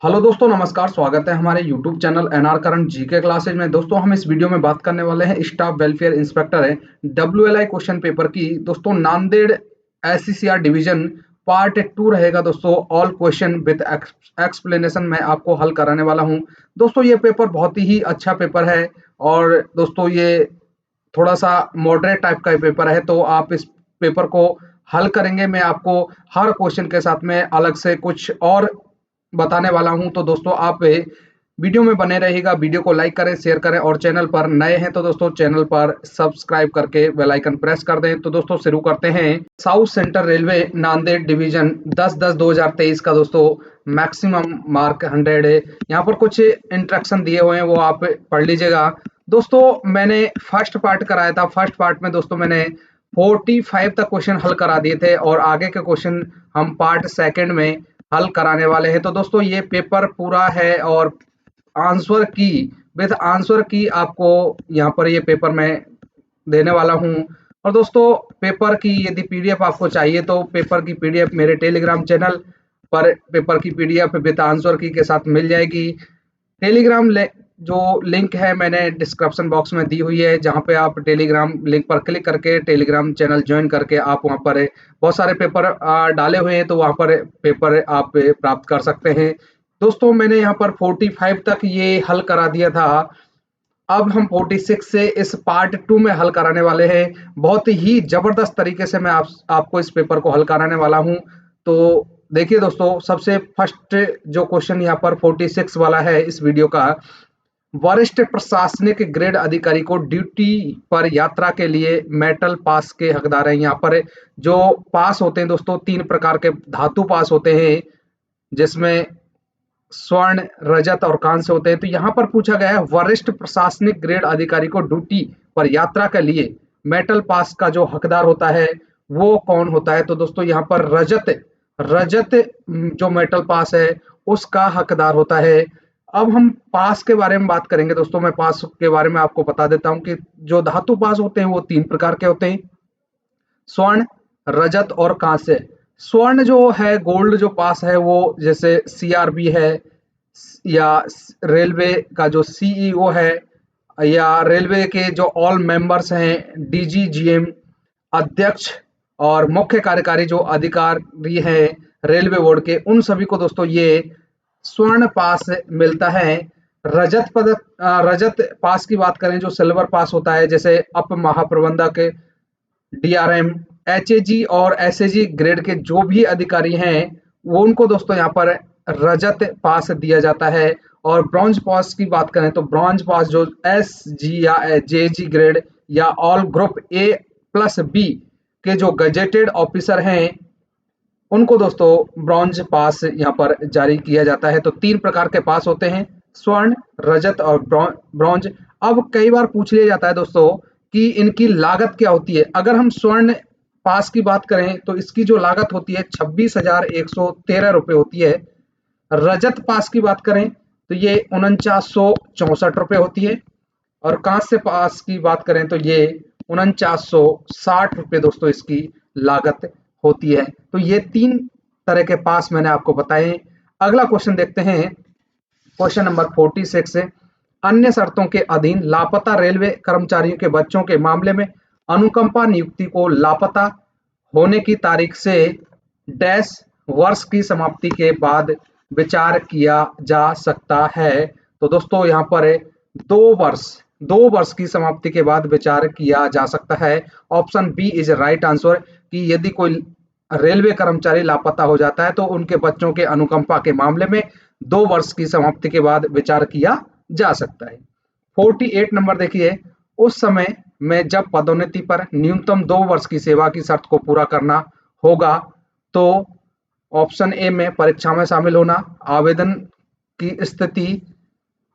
Hello दोस्तों, नमस्कार। स्वागत है हमारे YouTube channel NR current GK classes में। दोस्तों, हम इस वीडियो में बात करने वाले हैं स्टाफ वेलफेयर इंस्पेक्टर है डब्ल्यूएलआई क्वेश्चन पेपर की। दोस्तों, नांदेड़ एससीसीआर डिवीजन पार्ट 2 रहेगा। दोस्तों, ऑल क्वेश्चन विद एक्सप्लेनेशन मैं आपको हल कराने वाला हूं। दोस्तों, ये पेपर बहुत ही अच्छा पेपर है और दोस्तों ये थोड़ा सा मॉडरेट टाइप का पेपर है, तो आप इस पेपर को हल करेंगे। मैं आपको हर क्वेश्चन के साथ में अलग से कुछ और बताने वाला हूं। तो दोस्तों, आप वीडियो में बने रहिएगा। वीडियो को लाइक करें, शेयर करें और चैनल पर नए हैं तो दोस्तों चैनल पर सब्सक्राइब करके बेल आइकन प्रेस कर दें। तो दोस्तों शुरू करते हैं। South central railway Nanded division 10/10/2023 का दोस्तों मैक्सिमम मार्क 100 है। यहाँ पर कुछ इंस्ट्रक्शन दिए हुए हैं, वो आप पढ़ लीजिएगा। दोस्तों, मैंने फर्स्ट पार्ट कराया था। फर्स्ट पार्ट में दोस्तों मैंने 45 तक क्वेश्चन हल करा दिए थे और आगे के क्वेश्चन हम पार्ट सेकंड में हल कराने वाले हैं। तो दोस्तों ये पेपर पूरा है और आंसर की विद आंसर की आपको यहाँ पर ये पेपर मैं देने वाला हूँ। और दोस्तों, पेपर की यदि पीडीएफ आपको चाहिए तो पेपर की पीडीएफ मेरे टेलीग्राम चैनल पर पेपर की पीडीएफ विद आंसर की के साथ मिल जाएगी। टेलीग्राम जो लिंक है मैंने डिस्क्रिप्शन बॉक्स में दी हुई है, जहाँ पे आप टेलीग्राम लिंक पर क्लिक करके टेलीग्राम चैनल ज्वाइन करके आप वहाँ पर बहुत सारे पेपर डाले हुए हैं, तो वहाँ पर पेपर आप प्राप्त कर सकते हैं। दोस्तों, मैंने यहाँ पर 45 तक ये हल करा दिया था। अब हम 46 से इस पार्ट 2 में हल कराने वाले हैं। बहुत ही जबरदस्त तरीके से मैं आपको इस पेपर को हल कराने वाला हूँ। तो देखिए दोस्तों, सबसे फर्स्ट जो क्वेश्चन यहाँ पर 46 वाला है इस वीडियो का। वरिष्ठ प्रशासनिक ग्रेड अधिकारी को ड्यूटी पर यात्रा के लिए मेटल पास के हकदार हैं। यहाँ पर जो पास होते हैं दोस्तों, 3 प्रकार के धातु पास होते हैं, जिसमें स्वर्ण, रजत और कांस्य होते हैं। तो यहाँ पर पूछा गया है वरिष्ठ प्रशासनिक ग्रेड अधिकारी को ड्यूटी पर यात्रा के लिए मेटल पास का जो हकदार होता है वो कौन होता है। तो दोस्तों यहाँ पर रजत रजत जो मेटल पास है उसका हकदार होता है। अब हम पास के बारे में बात करेंगे। दोस्तों, मैं पास के बारे में आपको बता देता हूं कि जो धातु पास होते हैं वो 3 प्रकार के होते हैं, स्वर्ण, रजत और कांस्य। स्वर्ण जो है, गोल्ड जो पास है, वो जैसे सीआरबी है या रेलवे का जो सीईओ है या रेलवे के जो ऑल मेंबर्स हैं, डीजीजीएम, अध्यक्ष और मुख्य कार्यकारी जो अधिकारी हैं रेलवे बोर्ड के, उन सभी को दोस्तों ये स्वर्ण पास मिलता है। रजत पास की बात करें, जो सिल्वर पास होता है, जैसे अप महाप्रबंधक, डीआरएम, एचएजी और एसएजी ग्रेड के जो भी अधिकारी हैं वो उनको दोस्तों यहाँ पर रजत पास दिया जाता है। और ब्रॉन्ज पास की बात करें तो ब्रॉन्ज पास जो एस जी या जेजी ग्रेड या ऑल ग्रुप A+B के जो गजेटेड ऑफिसर हैं उनको दोस्तों ब्रॉन्ज पास यहाँ पर जारी किया जाता है। तो 3 प्रकार के पास होते हैं, स्वर्ण, रजत और ब्रॉन्ज। अब कई बार पूछ लिया जाता है दोस्तों कि इनकी लागत क्या होती है। अगर हम स्वर्ण पास की बात करें तो इसकी जो लागत होती है 26,113 रुपये होती है। रजत पास की बात करें तो ये 4964 रुपये होती है। और कांस्य पास की बात करें तो ये 4960 रुपये दोस्तों इसकी लागत होती है। तो ये 3 तरह के पास मैंने आपको बताए। अगला क्वेश्चन देखते हैं, क्वेश्चन नंबर 46 से। अन्य शर्तों के अधीन लापता रेलवे कर्मचारियों के बच्चों के मामले में अनुकंपा नियुक्ति को लापता होने की तारीख से डैश वर्ष की समाप्ति के बाद विचार किया जा सकता है। तो दोस्तों यहाँ पर 2 वर्ष की समाप्ति के बाद विचार किया जा सकता है। Option B is right answer कि यदि कोई रेलवे कर्मचारी लापता हो जाता है तो उनके बच्चों के अनुकंपा के मामले में 2 वर्ष की समाप्ति के बाद विचार किया जा सकता है। 48 नंबर देखिए, उस समय में जब पदोन्नति पर न्यूनतम 2 वर्ष की सेवा की शर्त को पूरा करना होगा तो ऑप्शन ए में परीक्षा में शामिल होना, आवेदन की स्थिति,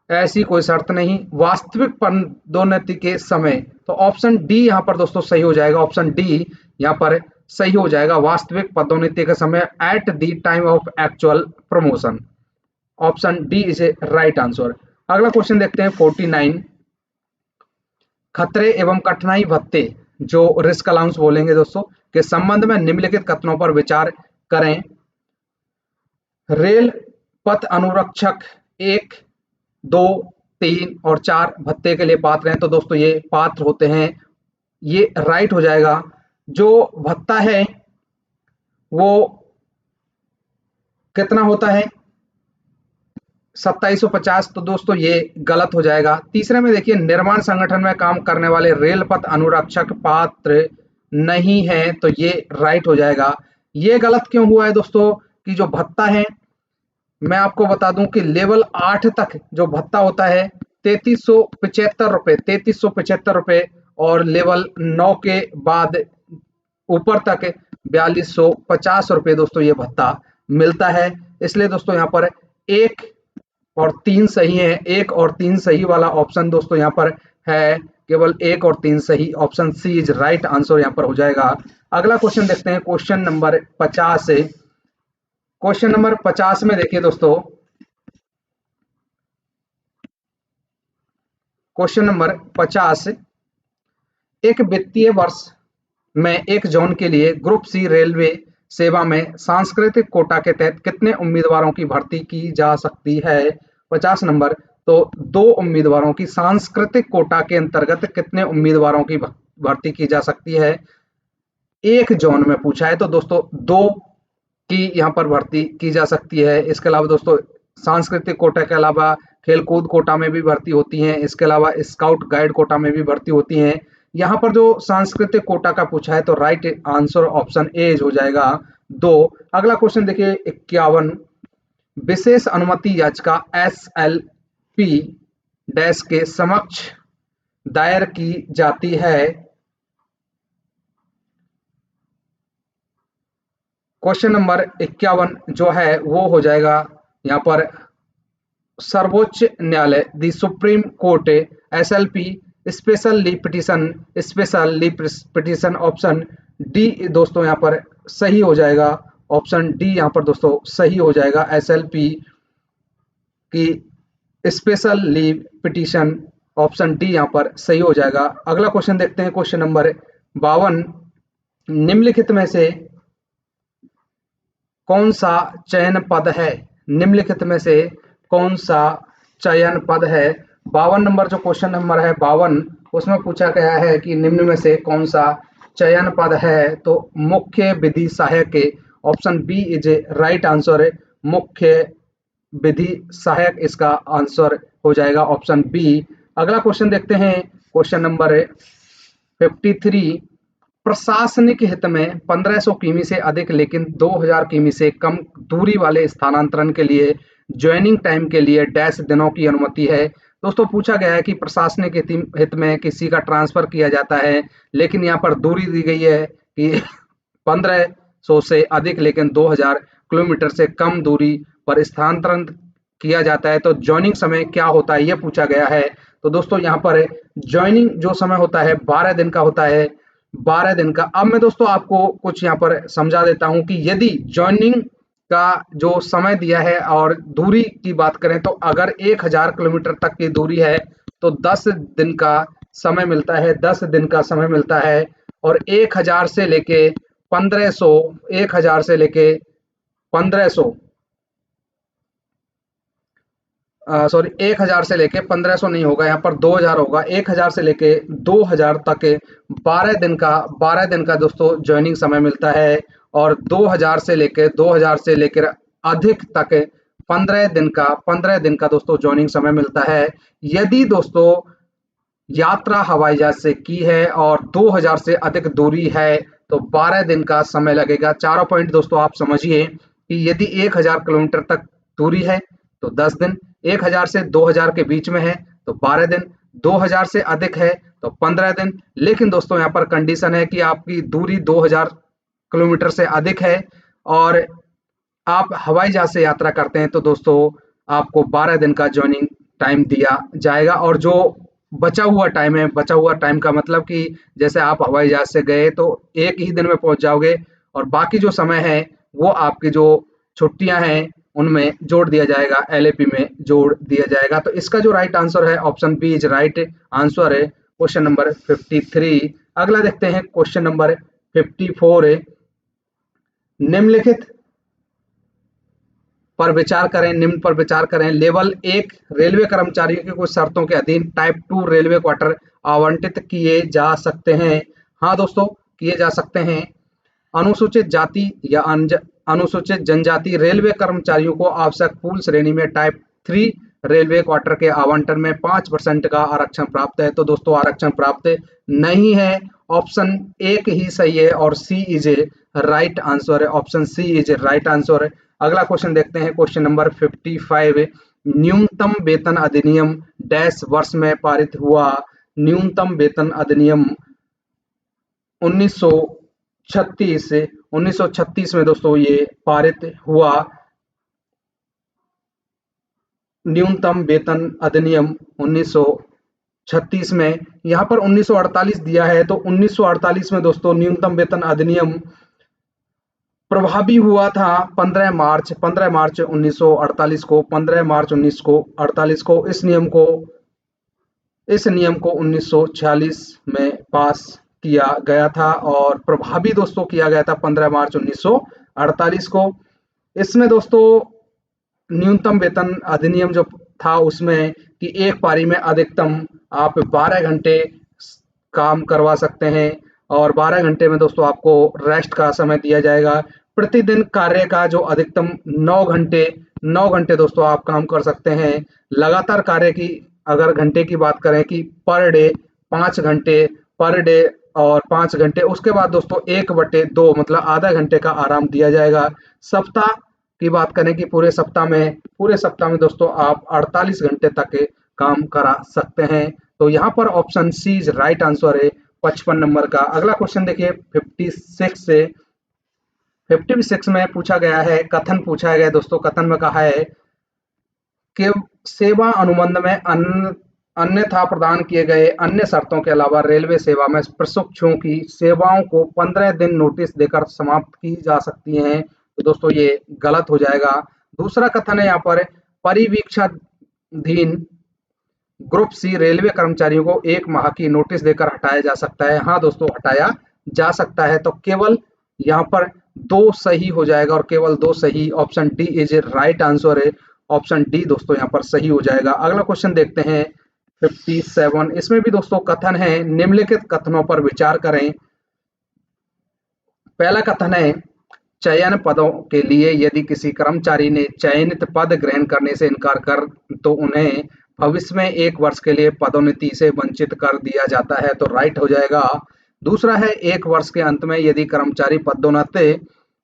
ऐसी कोई शर्त नहीं, वास्तविक पदोन्नति के समय। तो ऑप्शन डी यहाँ पर दोस्तों सही हो जाएगा। ऑप्शन डी यहाँ पर सही हो जाएगा, वास्तविक पदोन्नति के समय, at the time of actual promotion. Option D is a right answer. अगला क्वेश्चन देखते हैं 49। खतरे एवं कठिनाई भत्ते जो रिस्क अलाउंस बोलेंगे दोस्तों के संबंध में निम्नलिखित कथनों पर विचार करें। रेल पथ अनुरक्षक 1, 2, 3 और 4 भत्ते के लिए पात्र हैं। तो दोस्तों ये पात्र होते हैं, ये राइट हो जाएगा। जो भत्ता है वो कितना होता है, 2750। तो दोस्तों ये गलत हो जाएगा। तीसरे में देखिए, निर्माण संगठन में काम करने वाले रेल पथ अनुरक्षक पात्र नहीं है, तो ये राइट हो जाएगा। ये गलत क्यों हुआ है दोस्तों, कि जो भत्ता है, मैं आपको बता दूं कि लेवल 8 तक जो भत्ता होता है 3375 रुपए, 3375 रुपए, और लेवल 9 के बाद ऊपर तक 4250 रुपए दोस्तों ये भत्ता मिलता है। इसलिए दोस्तों यहाँ पर 1 और 3 सही है। 1 और 3 सही वाला ऑप्शन दोस्तों यहाँ पर है, केवल 1 और 3 सही, option C is right answer यहाँ पर हो जाएगा। अगला क्वेश्चन देखते हैं, क्वेश्चन नंबर 50 से। क्वेश्चन नंबर 50 में देखिए दोस्तों, क्वेश्चन नंबर 50, एक वित्तीय वर्ष में एक जोन के लिए ग्रुप सी रेलवे सेवा में सांस्कृतिक कोटा के तहत कितने उम्मीदवारों की भर्ती की जा सकती है। 50 नंबर, तो 2 उम्मीदवारों की, सांस्कृतिक कोटा के अंतर्गत कितने उम्मीदवारों की भर्ती की जा सकती है। एक जोन में पूछा है, तो दोस्तों 2 की यहाँ पर भर्ती की जा सकती है। इसके अलावा दोस्तों सांस्कृतिक कोटा के अलावा खेलकूद कोटा में भी भर्ती होती हैं। इसके अलावा स्काउट गाइड कोटा में भी भर्ती होती हैं। यहाँ पर जो सांस्कृतिक कोटा का पूछा है, तो राइट आंसर ऑप्शन ए हो जाएगा 2। अगला क्वेश्चन देखिए 51, विशेष अनुमति याचिका SLP डैश के समक्ष दायर की जाती है। क्वेश्चन नंबर 51 जो है वो हो जाएगा यहाँ पर सर्वोच्च न्यायालय, the Supreme Court, SLP special leave petition, special leave petition, option D दोस्तों यहाँ पर सही हो जाएगा। ऑप्शन डी यहाँ पर दोस्तों सही हो जाएगा, SLP की special leave petition, option D यहाँ पर सही हो जाएगा। अगला क्वेश्चन देखते हैं, क्वेश्चन नंबर 52, निम्नलिखित में से कौन सा चयन पद है। निम्नलिखित में से कौन सा चयन पद है। 52 नंबर जो क्वेश्चन नंबर है 52, उसमें पूछा गया है कि निम्न में से कौन सा चयन पद है। तो मुख्य विधि सहायक के, option B is right answer, मुख्य विधि सहायक इसका आंसर हो जाएगा, ऑप्शन बी। अगला क्वेश्चन देखते हैं, क्वेश्चन नंबर 53, प्रशासनिक हित में 1500 किमी से अधिक लेकिन 2000 किमी से कम दूरी वाले स्थानांतरण के लिए ज्वाइनिंग टाइम के लिए डैश दिनों की अनुमति है। दोस्तों पूछा गया है कि प्रशासनिक हित में किसी का ट्रांसफर किया जाता है, लेकिन यहाँ पर दूरी दी गई है कि 1500 से अधिक लेकिन 2000 किलोमीटर से कम दूरी पर स्थानांतरण किया जाता है। तो ज्वाइनिंग समय क्या होता है ये पूछा गया है। तो दोस्तों यहाँ पर ज्वाइनिंग जो समय होता है 12 दिन का होता है, 12 दिन का। अब मैं दोस्तों आपको कुछ यहाँ पर समझा देता हूं कि यदि ज्वाइनिंग का जो समय दिया है और दूरी की बात करें, तो अगर 1000 किलोमीटर तक की दूरी है तो 10 दिन का समय मिलता है, 10 दिन का समय मिलता है। और 1000 से लेके 1500, 1000 से लेके 1500 सॉरी 1000 से लेके 1500 नहीं होगा, यहाँ पर 2000 होगा। 1000 से लेके 2000 तक 12 दिन का दोस्तों ज्वाइनिंग समय मिलता है। और 2000 से लेकर अधिक तक 15 दिन का दोस्तों ज्वाइनिंग समय मिलता है। यदि दोस्तों यात्रा हवाई जहाज से की है और 2000 से अधिक दूरी है तो 12 दिन का समय लगेगा। चारों पॉइंट दोस्तों आप समझिए कि यदि 1000 किलोमीटर तक दूरी है तो 10 दिन, 1000 से 2000 के बीच में है तो 12 दिन, 2000 से अधिक है तो 15 दिन। लेकिन दोस्तों यहाँ पर कंडीशन है कि आपकी दूरी 2000 किलोमीटर से अधिक है और आप हवाई जहाज से यात्रा करते हैं, तो दोस्तों आपको 12 दिन का ज्वाइनिंग टाइम दिया जाएगा। और जो बचा हुआ टाइम है, बचा हुआ टाइम का मतलब कि जैसे आप हवाई जहाज से गए तो एक ही दिन में पहुंच जाओगे, और बाकी जो समय है वो आपकी जो छुट्टियां हैं उनमें जोड़ दिया जाएगा, LAP में जोड़ दिया जाएगा। तो इसका जो राइट आंसर है option B is right answer है, क्वेश्चन नंबर 53। अगला देखते हैं क्वेश्चन नंबर 54, निम्नलिखित पर विचार करें, निम्न पर विचार करें। लेवल 1 रेलवे कर्मचारियों की कुछ शर्तों के अधीन टाइप 2 रेलवे क्वार्टर आवंटित किए जा सकते हैं। हाँ दोस्तों, किए जा सकते हैं। अनुसूचित जाति या अनुसूचित जनजाति रेलवे कर्मचारियों को आवश्यक पूल श्रेणी में टाइप 3 रेलवे क्वार्टर के आवंटन में 5% का आरक्षण प्राप्त है। तो दोस्तों आरक्षण प्राप्त नहीं है। ऑप्शन 1 ही सही है और C is a right answer है। Option C is a right answer है। अगला क्वेश्चन देखते हैं, क्वेश्चन नंबर 55। न्यूनतम वेतन अधिनियम डैश वर्ष में पारित हुआ। न्यूनतम वेतन अधिनियम 1936 में दोस्तों ये पारित हुआ। न्यूनतम वेतन अधिनियम 1936 में, यहाँ पर 1948 दिया है, तो 1948 में दोस्तों न्यूनतम वेतन अधिनियम प्रभावी हुआ था 15 मार्च 1948 को। 15 मार्च 1948 को इस नियम को 1946 में पास किया गया था और प्रभावी दोस्तों किया गया था 15 मार्च 1948 को। इसमें दोस्तों न्यूनतम वेतन अधिनियम जो था उसमें कि एक पारी में अधिकतम आप 12 घंटे काम करवा सकते हैं और 12 घंटे में दोस्तों आपको रेस्ट का समय दिया जाएगा। प्रतिदिन कार्य का जो अधिकतम 9 घंटे दोस्तों आप काम कर सकते हैं। लगातार कार्य की अगर घंटे की बात करें कि पर डे 5 घंटे पर डे और 5 घंटे, उसके बाद दोस्तों 1/2 मतलब आधा घंटे का आराम दिया जाएगा। सप्ताह की बात करें कि पूरे सप्ताह में दोस्तों आप 48 घंटे तक काम करा सकते हैं। तो यहाँ पर option C is right answer है 55 नंबर का। अगला क्वेश्चन देखिए 56 में पूछा गया है, कथन पूछा गया दोस्तों। कथन में कहा है कि सेवा अनुबंध में अन्यथा प्रदान किए गए अन्य शर्तों के अलावा रेलवे सेवा में प्रशिक्षुओं की सेवाओं को 15 दिन नोटिस देकर समाप्त की जा सकती हैं। तो दोस्तों ये गलत हो जाएगा। दूसरा कथन है यहाँ पर, परिवीक्षाधीन ग्रुप सी रेलवे कर्मचारियों को 1 माह की नोटिस देकर हटाया जा सकता है। हाँ दोस्तों, हटाया जा सकता है। तो केवल यहाँ पर 2 सही हो जाएगा और केवल 2 सही। Option D is a right answer है। ऑप्शन डी दोस्तों यहाँ पर सही हो जाएगा। अगला क्वेश्चन देखते हैं 57। इसमें भी दोस्तों कथन है, निम्नलिखित कथनों पर विचार करें। पहला कथन है, चयन पदों के लिए यदि किसी कर्मचारी ने चयनित पद ग्रहण करने से इनकार कर तो उन्हें भविष्य में 1 वर्ष के लिए पदोन्नति से वंचित कर दिया जाता है। तो राइट हो जाएगा। दूसरा है, 1 वर्ष के अंत में यदि कर्मचारी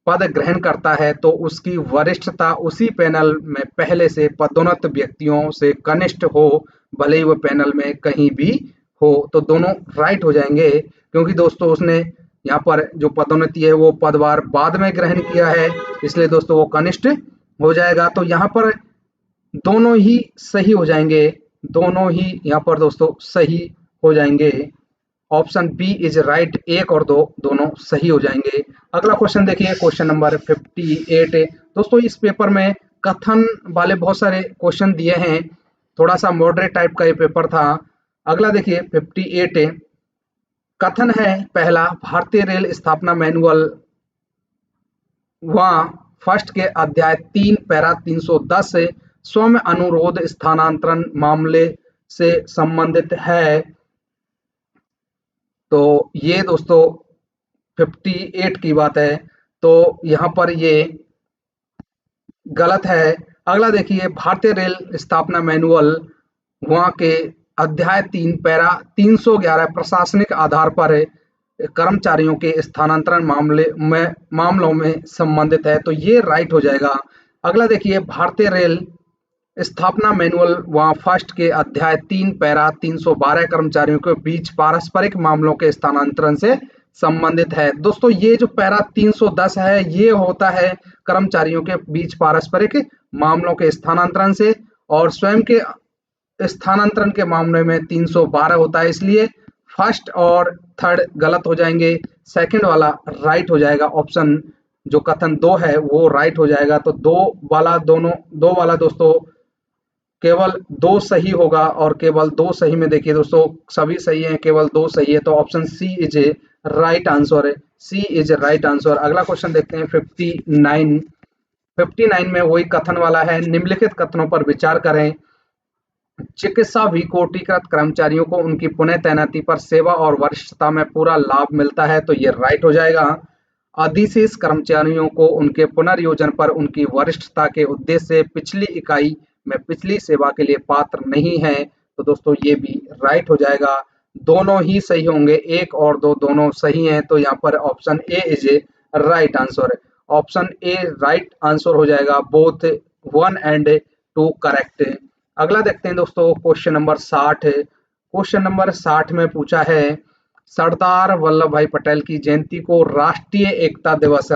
पद ग्रहण करता है तो उसकी वरिष्ठता उसी पैनल में पहले से पदोन्नत व्यक्तियों से कनिष्ठ हो, भले ही वो पैनल में कहीं भी हो। तो दोनों राइट हो जाएंगे क्योंकि दोस्तों उसने यहाँ पर जो पदोन्नति है वो पदवार बाद में ग्रहण किया है, इसलिए दोस्तों वो कनिष्ठ हो जाएगा। तो यहाँ पर दोनों ही सही हो जाएंगे। दोनों ही यहाँ पर दोस्तों सही हो जाएंगे। Option B is right. 1 और 2 दोनों सही हो जाएंगे। अगला क्वेश्चन देखिए, क्वेश्चन नंबर 58। दोस्तों इस पेपर में कथन वाले बहुत सारे क्वेश्चन दिए हैं, थोड़ा सा मॉडरेट टाइप का ये पेपर था। अगला देखिए 58 कथन है पहला, भारतीय रेल स्थापना मैनुअल वहाँ फर्स्ट के अध्याय 3 पैरा 310 से स्वयं अनुरोध स्थानांतरण मामले से संबंधित है। तो ये दोस्तों 58 की बात है, तो यहाँ पर ये गलत है। अगला देखिए, भारतीय रेल स्थापना मैनुअल वहाँ के अध्याय 3 पैरा 311 प्रशासनिक आधार पर कर्मचारियों के स्थानांतरण मामलों में संबंधित है। तो ये राइट हो जाएगा। अगला देखिए, भारतीय रेल स्थापना मैनुअल वहाँ फर्स्ट के अध्याय 3 पैरा 312 कर्मचारियों के बीच पारस्परिक मामलों के स्थानांतरण से संबंधित है। दोस्तों ये जो पैरा 310 है ये होता है कर्मचारियों के बीच पारस्परिक मामलों के स्थानांतरण से, और स्वयं के स्थानांतरण के मामले में 312 होता है, इसलिए फर्स्ट और थर्ड गलत हो जाएंगे, सेकंड वाला राइट हो जाएगा। ऑप्शन जो कथन 2 है वो राइट हो जाएगा। तो 2 वाला दोस्तों केवल 2 सही होगा और केवल 2 सही में देखिए दोस्तों सभी सही हैं, केवल 2 सही है। तो option C is a right answer है। C is a right answer. अगला क्वेश्चन देखते हैं 59। 59 में वही कथन वाला है, निम्नलिखित कथनों पर विचार करें। चिकित्सा विकोटीकृत कर्मचारियों को उनकी पुनः तैनाती पर सेवा और वरिष्ठता में पूरा लाभ मिलता है, तो ये राइट हो जाएगा। अधिशेष कर्मचारियों को उनके पुनर्योजन पर उनकी वरिष्ठता के उद्देश्य से पिछली इकाई में पिछली सेवा के लिए पात्र नहीं है, तो दोस्तों ये भी राइट हो जाएगा। दोनों ही सही होंगे, एक और दो दोनों सही हैं, तो यहाँ पर option A is a right answer. Option A right answer हो जाएगा, बोथ 1 एंड 2 करेक्ट। अगला देखते हैं दोस्तों, क्वेश्चन नंबर 60। क्वेश्चन नंबर 60 में पूछा है, सरदार वल्लभ भाई पटेल की जयंती को राष्ट्रीय एकता दिवस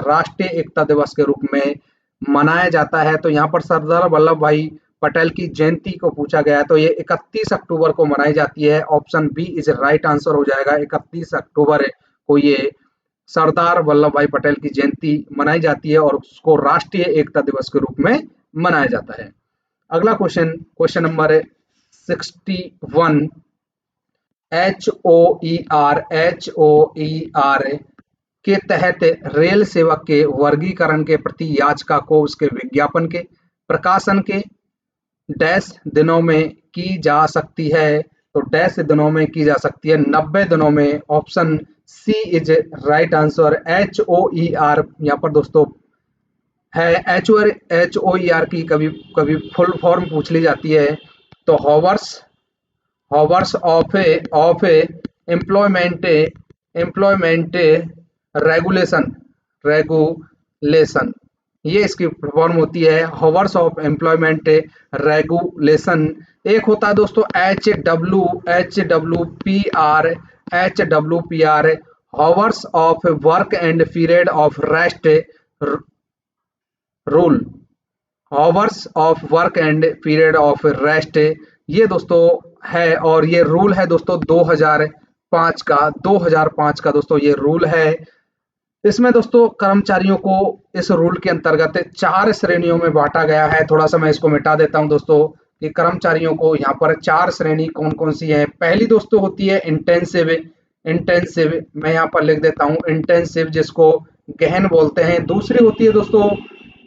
के रूप में मनाया जाता है, तो यहाँ पर सरदार वल्लभ भाई पटेल की जयंती को पूछा गया है, तो ये 31 अक्टूबर को मनाई जाती है। Option B is right answer हो जाएगा, 31 अक्टूबर को ये सरदार वल्लभ भाई पटेल की जयंती मनाई जाती है और उसको राष्ट्रीय एकता दिवस के रूप में मनाया जाता है। अगला क्वेश्चन, क्वेश्चन नंबर 61। HOER के तहत रेल सेवक के वर्गीकरण के प्रति याचिका को उसके विज्ञापन के प्रकाशन के डैश दिनों में की जा सकती है, तो डैश दिनों में की जा सकती है 90 दिनों में। Option C is right answer. HOER यहाँ पर दोस्तों है, HOER की कभी कभी फुल फॉर्म पूछ ली जाती है, तो हॉवर्स ऑफ एम्प्लॉयमेंट रेगुलेशन, ये इसकी फॉर्म होती है, हॉवर्स ऑफ एम्प्लॉयमेंट रेगुलेशन। एक होता है दोस्तों HWPR, hours of work and period of rest rule, hours of work and period of rest, ये दोस्तों है, और ये रूल है दोस्तों 2005 का दोस्तों ये रूल है। इसमें दोस्तों कर्मचारियों को इस रूल के अंतर्गत 4 श्रेणियों में बांटा गया है। थोड़ा सा मैं इसको मिटा देता हूं दोस्तों कि कर्मचारियों को यहाँ पर 4 श्रेणी कौन कौन सी है। पहली दोस्तों होती है इंटेंसिव, मैं यहाँ पर लिख देता हूँ इंटेंसिव, जिसको गहन बोलते हैं। दूसरी होती है दोस्तों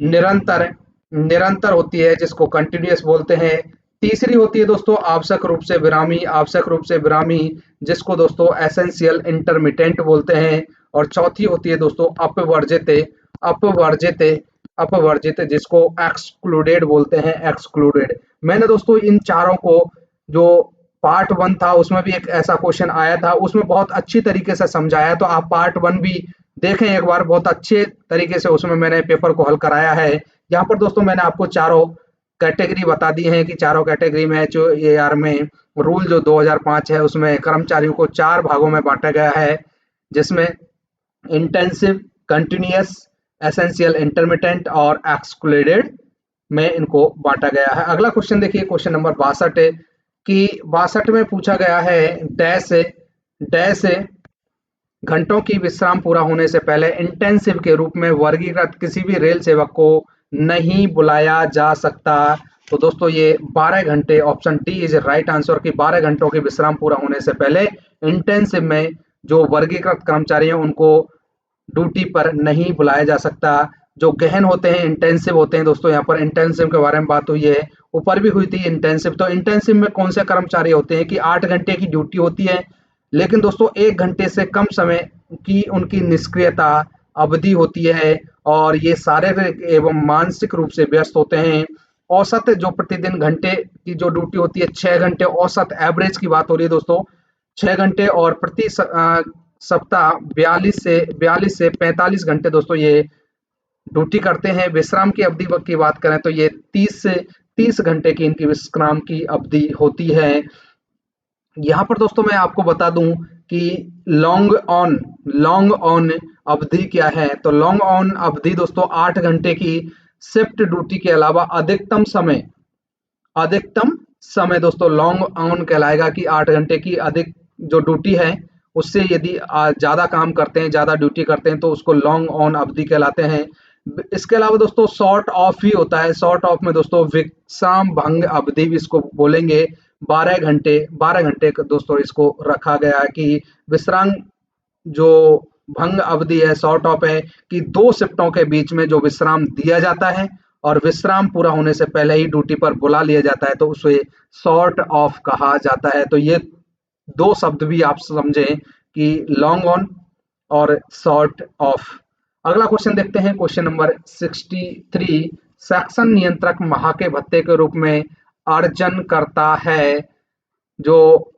निरंतर होती है, जिसको कंटिन्यूअस बोलते हैं। तीसरी होती है दोस्तों आवश्यक रूप से विरामी, जिसको दोस्तों एसेंशियल इंटरमिटेंट बोलते हैं। और चौथी होती है दोस्तों अपवर्जित, जिसको एक्सक्लूडेड बोलते हैं, एक्सक्लूडेड। मैंने दोस्तों इन चारों को, जो पार्ट 1 था उसमें भी एक ऐसा क्वेश्चन आया था, उसमें बहुत अच्छी तरीके से समझाया, तो आप पार्ट 1 भी देखें एक बार, बहुत अच्छे तरीके से उसमें मैंने पेपर को हल कराया है। यहाँ पर दोस्तों मैंने आपको चारों कैटेगरी बता दी है कि चारों कैटेगरी में HOER में रूल जो 2005 है उसमें कर्मचारियों को 4 भागों में बांटा गया है, जिसमें इंटेंसिव, कंटिन्यूअस, एसेंशियल इंटरमिटेंट और एक्सक्लूडेड में इनको बांटा गया है। अगला क्वेश्चन देखिए, क्वेश्चन नंबर 62 कि 62 में पूछा गया है डैश घंटों की विश्राम पूरा होने से पहले इंटेंसिव के रूप में वर्गीकृत किसी भी रेल सेवक को नहीं बुलाया जा सकता, तो दोस्तों ये 12 घंटे, option D is right answer कि 12 घंटों की विश्राम पूरा होने से पहले इंटेंसिव में जो वर्गीकृत कर्मचारी हैं उनको ड्यूटी पर नहीं बुलाया जा सकता। जो गहन होते हैं इंटेंसिव होते हैं दोस्तों, यहाँ पर इंटेंसिव के बारे में बात हुई है, ऊपर भी हुई थी इंटेंसिव। तो इंटेंसिव में कौन से कर्मचारी होते हैं कि 8 घंटे की ड्यूटी होती है, लेकिन दोस्तों 1 घंटे से कम समय की उनकी निष्क्रियता अवधि होती है, और ये शारीरिक एवं मानसिक रूप से व्यस्त होते हैं। औसत जो प्रतिदिन घंटे की जो ड्यूटी होती है 6 घंटे, औसत एवरेज की बात हो रही है दोस्तों 6 घंटे, और प्रति सप्ताह 42 से 45 घंटे दोस्तों ये ड्यूटी करते हैं। विश्राम की अवधि की बात करें तो ये 30 से 30 घंटे की इनकी विश्राम की अवधि होती है। यहाँ पर दोस्तों मैं आपको बता दूं कि लॉन्ग ऑन अवधि क्या है, तो लॉन्ग ऑन अवधि दोस्तों 8 घंटे की शिफ्ट ड्यूटी के अलावा अधिकतम समय दोस्तों लॉन्ग ऑन कहलाएगा कि 8 घंटे की अधिक जो ड्यूटी है उससे यदि ज्यादा काम करते हैं, ज्यादा ड्यूटी करते हैं, तो उसको लॉन्ग ऑन अवधि कहलाते हैं। इसके अलावा दोस्तों शॉर्ट ऑफ भी होता है। शॉर्ट ऑफ में दोस्तों विश्राम भंग अवधि भी इसको बोलेंगे। 12 घंटे दोस्तों इसको रखा गया है कि विश्राम जो भंग अवधि है, शॉर्ट ऑफ है कि 2 शिफ्टों के बीच में जो विश्राम दिया जाता है और विश्राम पूरा होने से पहले ही ड्यूटी पर बुला लिया जाता है तो उसे शॉर्ट ऑफ कहा जाता है। तो ये 2 शब्द भी आप समझें कि लॉन्ग ऑन और शॉर्ट ऑफ। अगला क्वेश्चन देखते हैं, क्वेश्चन नंबर 63। सेक्शन नियंत्रक माह के भत्ते के रूप में अर्जन करता है। जो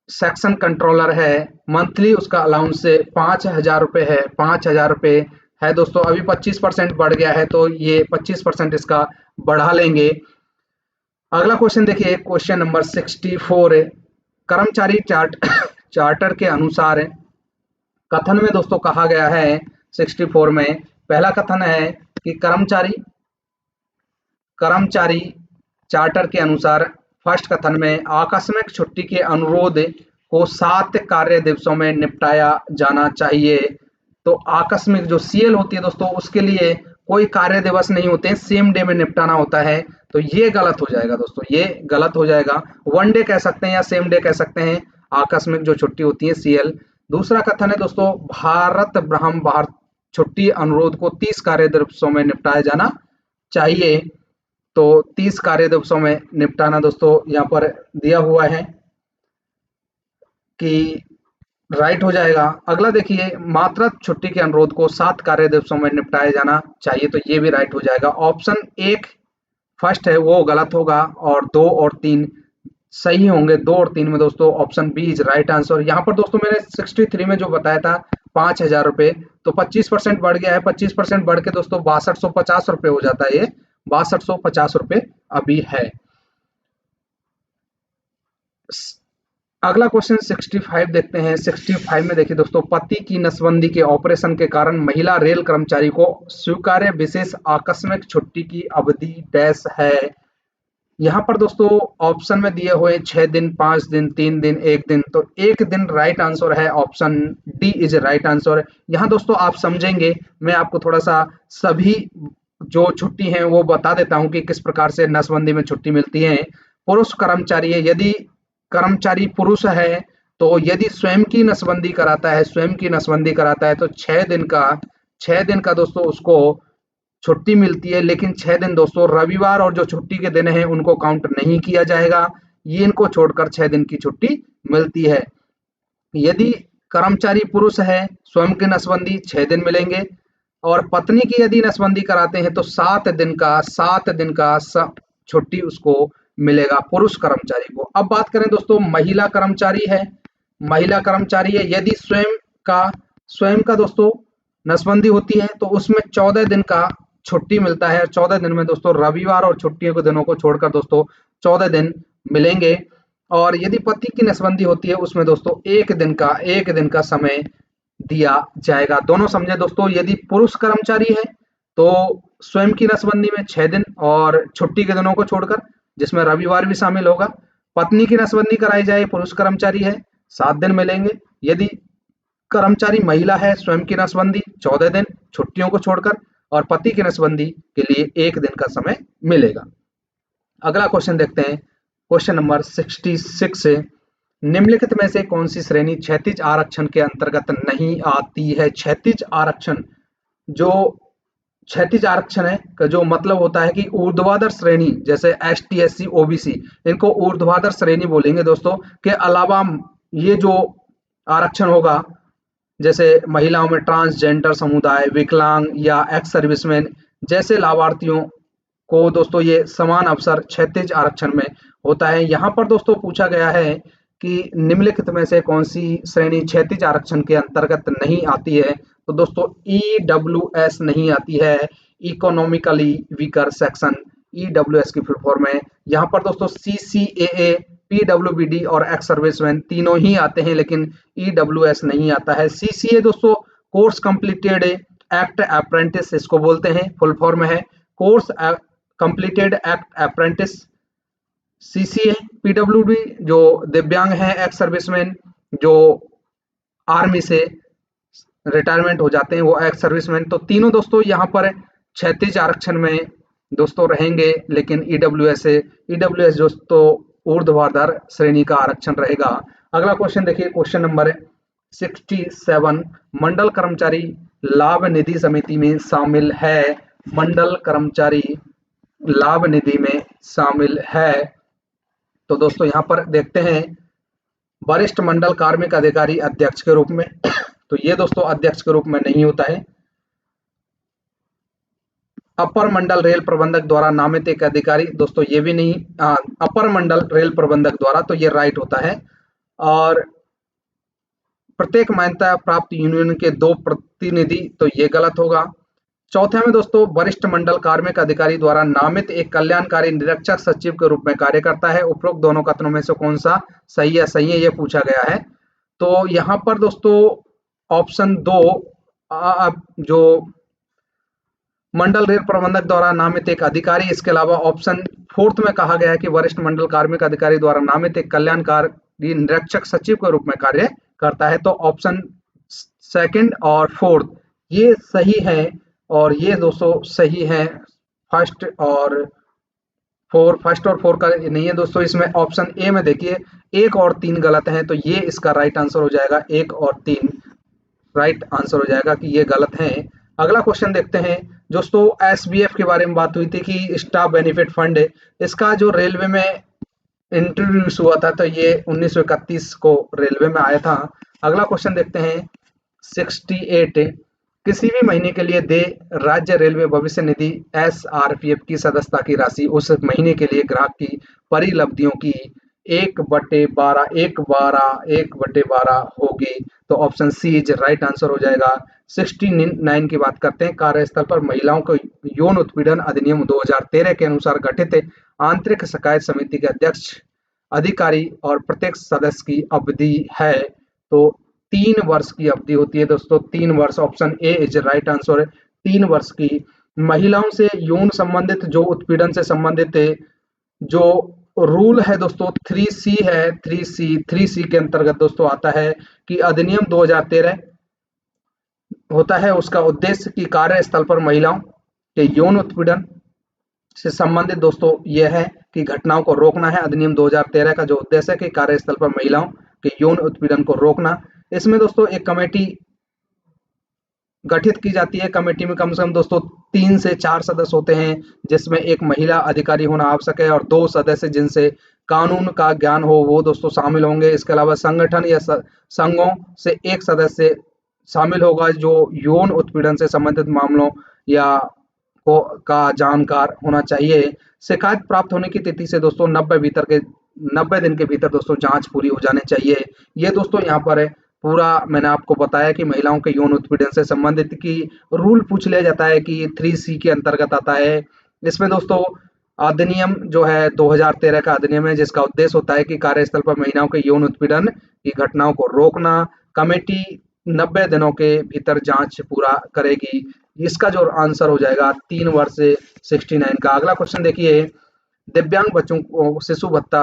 सेक्शन कंट्रोलर है, मंथली उसका अलाउंस से 5,000 रुपये है, 5,000 रुपये है दोस्तों। अभी 25% बढ़ गया है तो ये 25% इसका बढ़ा लेंगे। अगला क्वेश्चन देखिए, क्वेश्चन नंबर 64 है। कर्मचारी चार्टर के अनुसार कथन में दोस्तों कहा गया है 64 में, पहला कथन है कि कर्मचारी कर्मचारी चार्टर के अनुसार फर्स्ट कथन में आकस्मिक छुट्टी के अनुरोध को 7 कार्य दिवसों में निपटाया जाना चाहिए। तो आकस्मिक जो सीएल होती है दोस्तों उसके लिए कोई कार्य दिवस नहीं होते हैं, सेम डे में निपटाना होता है। तो ये गलत हो जाएगा दोस्तों, ये गलत हो जाएगा। वन डे कह सकते हैं या सेम डे कह सकते हैं, आकस्मिक जो छुट्टी होती है सीएल। दूसरा कथन है दोस्तों, भारत ब्रह्म भारत छुट्टी अनुरोध को 30 कार्य दिवसों में निपटाया जाना चाहिए। तो 30 कार्य दिवसों में निपटाना दोस्तों यहाँ पर दिया हुआ है कि राइट हो जाएगा। अगला देखिए, मात्र छुट्टी के अनुरोध को 7 कार्य दिवसों में निपटाया जाना चाहिए, तो ये भी राइट हो जाएगा। ऑप्शन 1 फर्स्ट है वो गलत होगा और 2 और 3 सही होंगे। 2 और 3 में दोस्तों option B is right answer. यहाँ पर दोस्तों मैंने 63 में जो बताया था 5,000 रुपये, तो 25% बढ़ गया है। 25% बढ़ के दोस्तों 6250 रुपये हो जाता है, ये 6250 रुपये अभी है। अगला क्वेश्चन 65 देखते हैं। 65 में देखिए दोस्तों, पति की नसबंदी के ऑपरेशन के कारण महिला रेल कर्मचारी को स्वीकार्य विशेष आकस्मिक छुट्टी की अवधि डैश है। यहाँ पर दोस्तों ऑप्शन में दिए हुए 6 दिन, 5 दिन, 3 दिन, 1 दिन, तो 1 दिन राइट आंसर है। Option D is right answer. यहाँ दोस्तों आप समझेंगे, मैं आपको थोड़ा सा सभी जो छुट्टी है वो बता देता हूँ कि किस प्रकार से नसबंदी में छुट्टी मिलती है। पुरुष कर्मचारी है, यदि कर्मचारी पुरुष है तो यदि स्वयं की नसबंदी कराता है, स्वयं की नसबंदी कराता है तो 6 दिन का दोस्तों उसको छुट्टी मिलती है। लेकिन 6 दिन दोस्तों रविवार और जो छुट्टी के दिन है उनको काउंट नहीं किया जाएगा, ये इनको छोड़कर 6 दिन की छुट्टी मिलती है। यदि कर्मचारी पुरुष है, स्वयं की नसबंदी 6 दिन मिलेंगे और पत्नी की यदि नसबंदी कराते हैं तो 7 दिन का छुट्टी उसको मिलेगा, पुरुष कर्मचारी को। अब बात करें दोस्तों, महिला कर्मचारी है, महिला कर्मचारी है, यदि स्वयं का दोस्तों नसबंदी होती है तो उसमें 14 दिन का छुट्टी मिलता है। 14 दिन में दोस्तों रविवार और छुट्टियों के दिनों को छोड़कर दोस्तों 14 दिन मिलेंगे। और यदि पति की नसबंदी होती है उसमें दोस्तों 1 दिन का समय दिया जाएगा। दोनों समझे दोस्तों। यदि पुरुष कर्मचारी है तो स्वयं की नसबंदी में 6 दिन और छुट्टी के दिनों को छोड़कर, जिसमें रविवार भी शामिल होगा। पत्नी की नसबंदी कराई जाए, पुरुष कर्मचारी है, 7 दिन मिलेंगे। यदि कर्मचारी महिला है, स्वयं की नसबंदी 14 दिन छुट्टियों को छोड़कर, और पति की नसबंदी के लिए 1 दिन का समय मिलेगा। अगला क्वेश्चन देखते हैं, क्वेश्चन नंबर 66 से, निम्नलिखित में से कौन सी श्रेणी क्षैतिज आरक्षण के अंतर्गत नहीं आती है। क्षैतिज आरक्षण, जो क्षैतिज आरक्षण है का जो मतलब होता है कि ऊर्ध्वाधर श्रेणी, जैसे एसटी, एससी, ओबीसी, इनको ऊर्ध्वाधर श्रेणी बोलेंगे दोस्तों, के अलावा ये जो आरक्षण होगा, जैसे महिलाओं में ट्रांसजेंडर समुदाय, विकलांग या एक्स सर्विसमैन जैसे लाभार्थियों को दोस्तों ये समान अवसर क्षैतिज आरक्षण में होता है। यहाँ पर दोस्तों पूछा गया है कि निम्नलिखित में से कौन सी श्रेणी क्षैतिज आरक्षण के अंतर्गत नहीं आती है। तो दोस्तों ईडब्ल्यूएस नहीं आती है, इकोनॉमिकली वीकर सेक्शन, ईडब्ल्यूएस की फुल फॉर्म है। यहाँ पर दोस्तों सीसीएए, पीडब्ल्यूबीडी और एक्स सर्विसमैन तीनों ही आते हैं, लेकिन ईडब्ल्यूएस नहीं आता है। सीसीए दोस्तों कोर्स कंप्लीटेड एक्ट अप्रेंटिस इसको बोलते हैं, फुल फॉर्म है course completed act apprentice. CCA, PWD जो दिव्यांग है, एक्स सर्विसमैन जो आर्मी से रिटायरमेंट हो जाते हैं वो एक्स सर्विसमैन। तो तीनों दोस्तों यहाँ पर क्षैतिज आरक्षण में दोस्तों रहेंगे, लेकिन ईडब्ल्यूएस दोस्तों ऊर्ध्वाधर श्रेणी का आरक्षण रहेगा। अगला क्वेश्चन देखिए, क्वेश्चन नंबर 67 मंडल कर्मचारी लाभ निधि समिति में शामिल है। मंडल कर्मचारी लाभ निधि में शामिल है। तो दोस्तों यहाँ पर देखते हैं वरिष्ठ मंडल कार्मिक अधिकारी अध्यक्ष के रूप में, तो ये दोस्तों अध्यक्ष के रूप में नहीं होता है। अपर मंडल रेल प्रबंधक द्वारा नामित एक अधिकारी, दोस्तों ये भी नहीं, अपर मंडल रेल प्रबंधक द्वारा, तो ये राइट होता है। और प्रत्येक मान्यता प्राप्त यूनियन के 2 प्रतिनिधि, तो ये गलत होगा। चौथे में दोस्तों वरिष्ठ मंडल कार्मिक अधिकारी द्वारा नामित एक कल्याणकारी निरीक्षक सचिव के रूप में कार्य करता है। उपरोक्त दोनों कथनों में से कौन सा सही है? सही है, ये पूछा गया है। तो यहाँ पर दोस्तों ऑप्शन 2 जो मंडल रेल प्रबंधक द्वारा नामित एक अधिकारी, इसके अलावा ऑप्शन 4 में कहा गया है कि वरिष्ठ मंडल कार्मिक अधिकारी द्वारा नामित एक कल्याणकारी निरीक्षक सचिव के रूप में कार्य करता है। तो ऑप्शन 2 और 4 ये सही है, और ये दोस्तों सही है। फर्स्ट और 4 का नहीं है दोस्तों। इसमें ऑप्शन ए में देखिए 1 और 3 गलत हैं, तो ये इसका राइट आंसर हो जाएगा। 1 और 3 राइट आंसर हो जाएगा कि ये गलत है। अगला क्वेश्चन देखते हैं दोस्तों। एसबीएफ के बारे में बात हुई थी कि स्टाफ बेनिफिट फंड, इसका जो रेलवे में इंट्रोड्यूस हुआ था, तो ये 1931 को रेलवे में आया था। अगला क्वेश्चन देखते हैं 68। किसी भी महीने के लिए दे राज्य रेलवे भविष्य निधि एसआरपीएफ की सदस्यता की राशि उस महीने के लिए ग्राहक की परिलब्धियों की 1/12 होगी। तो option C is right answer हो जाएगा। 69 की बात करते हैं। कार्यस्थल पर महिलाओं को यौन उत्पीड़न अधिनियम 2013 के अनुसार गठित आंतरिक शिकायत समिति के अध्यक्ष अधिकारी और प्रत्येक सदस्य की अवधि है, तो 3 वर्ष की अवधि होती है दोस्तों। 3 वर्ष, option A is right answer है। 3 वर्ष की। महिलाओं से यौन संबंधित जो उत्पीड़न से संबंधित जो रूल है दोस्तों 3C है। 3C के अंतर्गत दोस्तों आता है कि अधिनियम 2013 होता है, उसका उद्देश्य कि कार्यस्थल पर महिलाओं के यौन उत्पीड़न से संबंधित दोस्तों यह है कि घटनाओं को रोकना है। अधिनियम 2013 का जो उद्देश्य है कि कार्यस्थल पर महिलाओं के यौन उत्पीड़न को रोकना। इसमें दोस्तों एक कमेटी गठित की जाती है। कमेटी में कम से कम दोस्तों 3 से 4 सदस्य होते हैं, जिसमें एक महिला अधिकारी होना आवश्यक है और 2 सदस्य जिनसे कानून का ज्ञान हो वो दोस्तों शामिल होंगे। इसके अलावा संगठन या संघों से एक सदस्य शामिल होगा जो यौन उत्पीड़न से संबंधित मामलों या का जानकार होना चाहिए। शिकायत प्राप्त होने की तिथि से दोस्तों 90 दिन के भीतर दोस्तों जांच पूरी हो जानी चाहिए। ये दोस्तों यहाँ पर है पूरा मैंने आपको बताया कि महिलाओं के यौन उत्पीड़न से संबंधित की रूल पूछ लिया जाता है कि 3C के अंतर्गत आता है। इसमें दोस्तों अधिनियम जो है 2013 का अधिनियम है, जिसका उद्देश्य होता है कि कार्यस्थल पर महिलाओं के यौन उत्पीड़न की घटनाओं को रोकना। कमेटी 90 दिनों के भीतर जांच पूरा करेगी। इसका जो आंसर हो जाएगा 3 वर्ष से 69 का। अगला क्वेश्चन देखिए, दिव्यांग बच्चों को शिशु भत्ता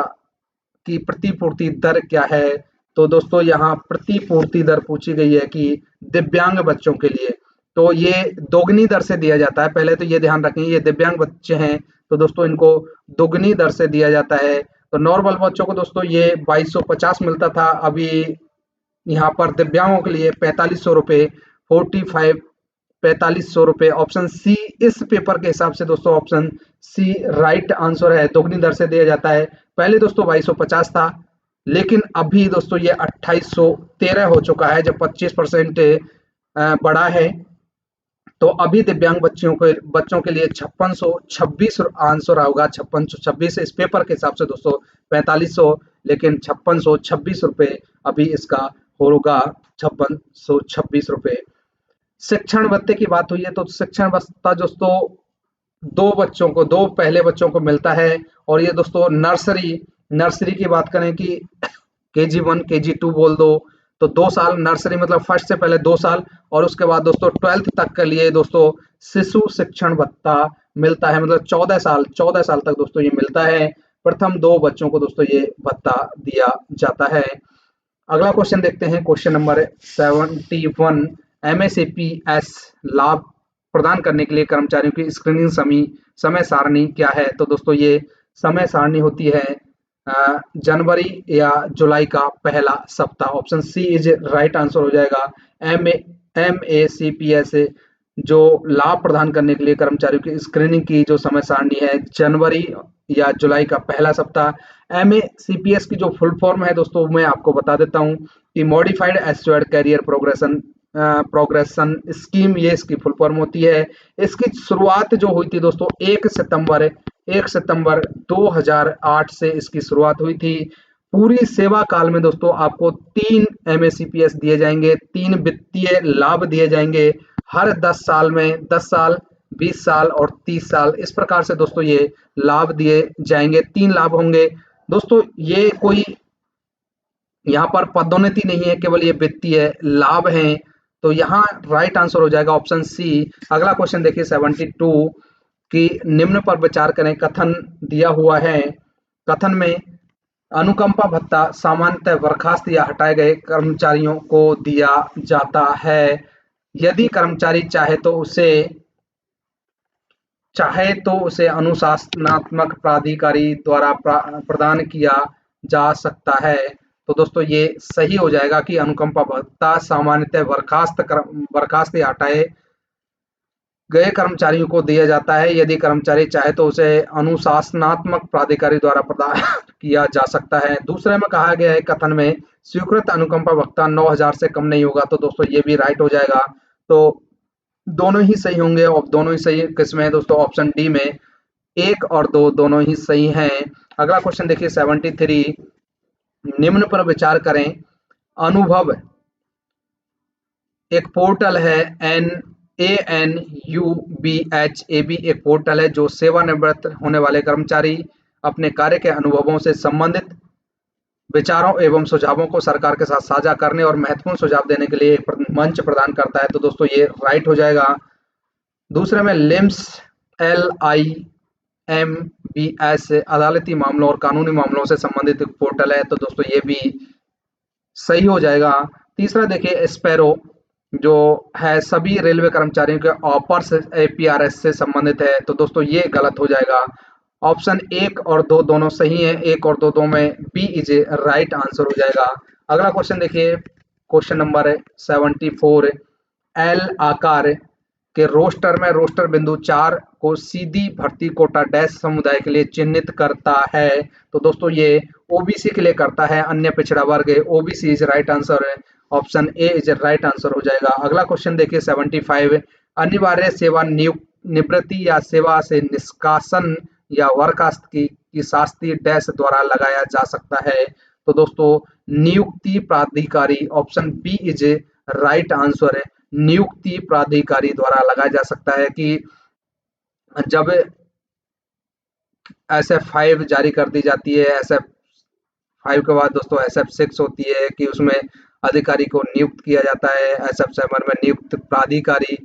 की प्रतिपूर्ति दर क्या है? तो दोस्तों यहाँ प्रतिपूर्ति दर पूछी गई है कि दिव्यांग बच्चों के लिए तो ये दोगुनी दर से दिया जाता है। पहले तो ये ध्यान रखें, ये दिव्यांग बच्चे हैं तो दोस्तों इनको दोगुनी दर से दिया जाता है। तो नॉर्मल बच्चों को दोस्तों ये 2250 मिलता था, अभी यहाँ पर दिव्यांगों के लिए 4500 रुपये 4500 रुपये। ऑप्शन सी इस पेपर के हिसाब से दोस्तों ऑप्शन सी राइट आंसर है। दोगुनी दर से दिया जाता है। पहले दोस्तों 2250 था, लेकिन अभी दोस्तों ये 2813 हो चुका है, जब 25% बढ़ा है। तो अभी दिव्यांग बच्चों के लिए 5626 आंसर होगा। 5626 इस पेपर के हिसाब से दोस्तों 4500, लेकिन 5626 रुपये अभी इसका होगा 5626 रुपये। शिक्षण भत्ते की बात हुई है तो शिक्षण भत्ता दोस्तों दो पहले बच्चों को मिलता है। और ये दोस्तों नर्सरी की बात करें कि KG1 KG2 बोल दो तो 2 साल नर्सरी मतलब फर्स्ट से पहले 2 साल, और उसके बाद दोस्तों 12th तक के लिए दोस्तों शिशु शिक्षण भत्ता मिलता है, मतलब 14 साल तक दोस्तों ये मिलता है। प्रथम 2 बच्चों को दोस्तों ये भत्ता दिया जाता है। अगला क्वेश्चन देखते हैं, क्वेश्चन नंबर 71। MSAPS लाभ प्रदान करने के लिए कर्मचारियों की स्क्रीनिंग समय सारणी क्या है? तो दोस्तों ये समय सारणी होती है जनवरी या जुलाई का पहला सप्ताह। Option C is right answer हो जाएगा। MACPS जो लाभ प्रदान करने के लिए कर्मचारियों की स्क्रीनिंग की जो समय सारणी है, जनवरी या जुलाई का पहला सप्ताह। MACPS की जो फुल फॉर्म है दोस्तों, मैं आपको बता देता हूँ कि modified assured career progression scheme, ये इसकी फुल फॉर्म होती है। इसकी शुरुआत जो हुई थी दोस्तों 1 सितंबर 2008 से इसकी शुरुआत हुई थी। पूरी सेवा काल में दोस्तों आपको 3 MACPS दिए जाएंगे, 3 वित्तीय लाभ दिए जाएंगे हर 10 साल में, 10 साल, 20 साल और 30 साल, इस प्रकार से दोस्तों ये लाभ दिए जाएंगे। 3 लाभ होंगे दोस्तों। ये कोई यहाँ पर पदोन्नति नहीं है, केवल ये वित्तीय लाभ हैं। तो यहाँ राइट आंसर हो जाएगा ऑप्शन सी। अगला क्वेश्चन देखिए 72 कि निम्न पर विचार करें। कथन दिया हुआ है, कथन में अनुकंपा भत्ता सामान्यतः बर्खास्त या हटाए गए कर्मचारियों को दिया जाता है। यदि कर्मचारी चाहे तो उसे अनुशासनात्मक प्राधिकारी द्वारा प्रदान किया जा सकता है। तो दोस्तों ये सही हो जाएगा कि अनुकंपा भत्ता सामान्यतः बर्खास्त या हटाए गए कर्मचारियों को दिया जाता है। यदि कर्मचारी चाहे तो उसे अनुशासनात्मक प्राधिकारी द्वारा प्रदान किया जा सकता है। दूसरे में कहा गया है कथन में स्वीकृत अनुकंपा भत्ता 9,000 से कम नहीं होगा। तो दोस्तों ये भी राइट हो जाएगा। तो दोनों ही सही होंगे और दोनों ही सही किसमें है दोस्तों, ऑप्शन डी में। 1 और 2 दोनों ही सही हैं। अगला क्वेश्चन देखिए 73, निम्न पर विचार करें। अनुभव एक पोर्टल है, ANUBHAB एक पोर्टल है जो सेवानिवृत्त होने वाले कर्मचारी अपने कार्य के अनुभवों से संबंधित विचारों एवं सुझावों को सरकार के साथ साझा करने और महत्वपूर्ण सुझाव देने के लिए एक मंच प्रदान करता है। तो दोस्तों ये राइट हो जाएगा। दूसरे में LIMS अदालती मामलों और कानूनी मामलों से संबंधित एक पोर्टल है। तो दोस्तों ये भी सही हो जाएगा। तीसरा देखिए स्पैरो जो है सभी रेलवे कर्मचारियों के ऑफर्स APRS से संबंधित है। तो दोस्तों ये गलत हो जाएगा। ऑप्शन 1 और 2 दोनों सही हैं। 1 और 2 में बी इज राइट आंसर हो जाएगा। अगला क्वेश्चन देखिए, क्वेश्चन नंबर 74, एल आकार के रोस्टर में रोस्टर बिंदु 4 को सीधी भर्ती कोटा डैश समुदाय के लिए चिन्हित करता है। तो दोस्तों ये OBC के लिए करता है, अन्य पिछड़ा वर्ग। OBC इज राइट आंसर है। Option A is right answer हो जाएगा। अगला क्वेश्चन देखिए 75, अनिवार्य सेवा निवृत्ति या सेवा से निष्कासन या बर्खास्त की शास्ति डैश द्वारा लगाया जा सकता है। तो दोस्तों नियुक्ति प्राधिकारी, option B is right answer है। नियुक्ति प्राधिकारी द्वारा लगाया जा सकता है कि जब SF5 जारी कर दी जाती है, SF5 के बाद दोस्तों SF6 होती है कि उसमें अधिकारी को नियुक्त किया जाता है। SF7 में नियुक्त प्राधिकारी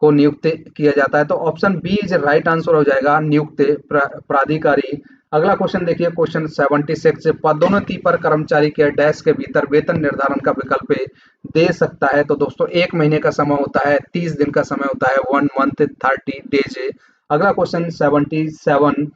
को नियुक्त किया जाता है। तो option B is right answer हो जाएगा, नियुक्त प्राधिकारी। अगला क्वेश्चन देखिए क्वेश्चन 76, पदोन्नति पर कर्मचारी के डैश के भीतर वेतन निर्धारण का विकल्प दे सकता है। तो दोस्तों 1 महीने का समय होता है, 30 दिन का समय होता है, 1 मंथ 30 डेज। अगला क्वेश्चन 77,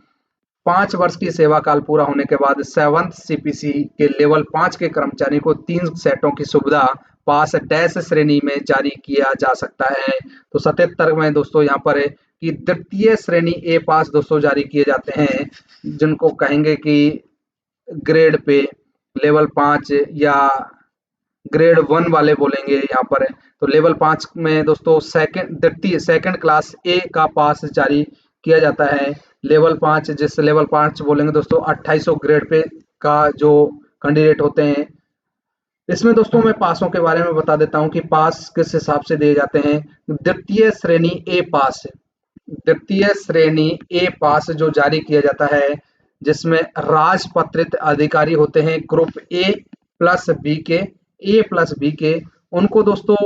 5 वर्ष की सेवा काल पूरा होने के बाद 7th CPC के लेवल 5 के कर्मचारी को 3 सेटों की सुविधा पास डैश श्रेणी में जारी किया जा सकता है। तो 77 में दोस्तों यहाँ पर है कि द्वितीय श्रेणी A पास दोस्तों जारी किए जाते हैं, जिनको कहेंगे कि ग्रेड पे लेवल 5 या ग्रेड 1 वाले बोलेंगे यहाँ पर। तो लेवल 5 में दोस्तों सेकंड क्लास A का पास जारी किया जाता है। लेवल 5 जिस लेवल 5 बोलेंगे दोस्तों 2800 ग्रेड पे का जो कैंडिडेट होते हैं। इसमें दोस्तों मैं पासों के बारे में बता देता हूं कि पास किस हिसाब से दिए जाते हैं। द्वितीय श्रेणी A पास, द्वितीय श्रेणी A पास जो जारी किया जाता है, जिसमें राजपत्रित अधिकारी होते हैं ग्रुप A प्लस बी के, उनको दोस्तों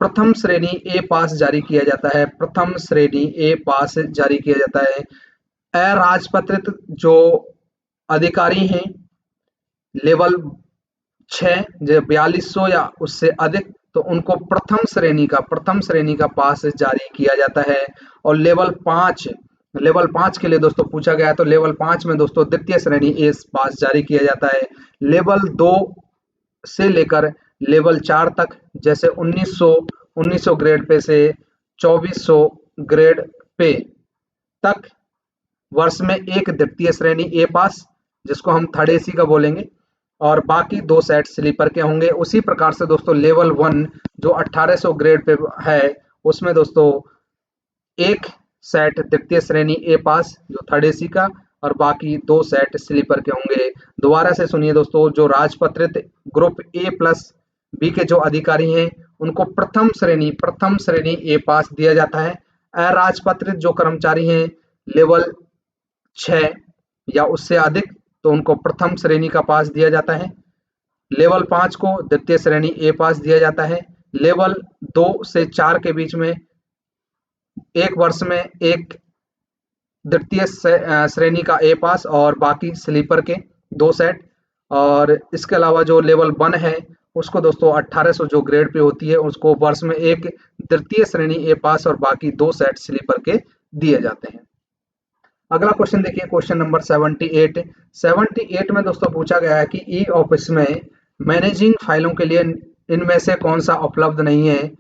प्रथम श्रेणी A पास जारी किया जाता है। प्रथम श्रेणी A पास जारी किया जाता है। अराजपत्रित जो अधिकारी हैं लेवल 6 जो 4200 या उससे अधिक, तो उनको प्रथम श्रेणी का पास जारी किया जाता है। और लेवल 5 लेवल 5 के लिए दोस्तों पूछा गया है, तो लेवल 5 में दोस्तों द्वितीय श्रेणी ए पास जारी किया जाता है। लेवल 2 से लेकर लेवल 4 तक, जैसे 1900 ग्रेड पे से 2400 ग्रेड पे तक, वर्ष में एक द्वितीय श्रेणी ए पास, जिसको हम थर्ड एसी का बोलेंगे, और बाकी 2 सेट स्लीपर के होंगे। उसी प्रकार से दोस्तों लेवल 1 जो 1800 ग्रेड पे है, उसमें दोस्तों एक सेट द्वितीय श्रेणी ए पास जो थर्ड एसी का, और बाकी 2 सेट स्लीपर के होंगे। दोबारा से सुनिए दोस्तों, जो राजपत्रित ग्रुप ए प्लस बी के जो अधिकारी हैं, उनको प्रथम श्रेणी ए पास दिया जाता है। अराजपत्रित जो कर्मचारी हैं, लेवल 6 या उससे अधिक, तो उनको प्रथम श्रेणी का पास दिया जाता है। लेवल 5 को द्वितीय श्रेणी ए पास दिया जाता है। लेवल 2 से 4 के बीच में एक वर्ष में एक द्वितीय श्रेणी का ए पास और बाकी स्लीपर के 2 सेट। और इसके अलावा जो लेवल 1 है, उसको दोस्तों 1800 जो ग्रेड पे होती है, उसको वर्ष में एक द्वितीय श्रेणी ए पास और बाकी 2 सेट स्लीपर के दिए जाते हैं। अगला क्वेश्चन देखिए, क्वेश्चन नंबर 78 में दोस्तों पूछा गया है कि ई ऑफिस में मैनेजिंग फाइलों के लिए इनमें से कौन सा उपलब्ध नहीं है।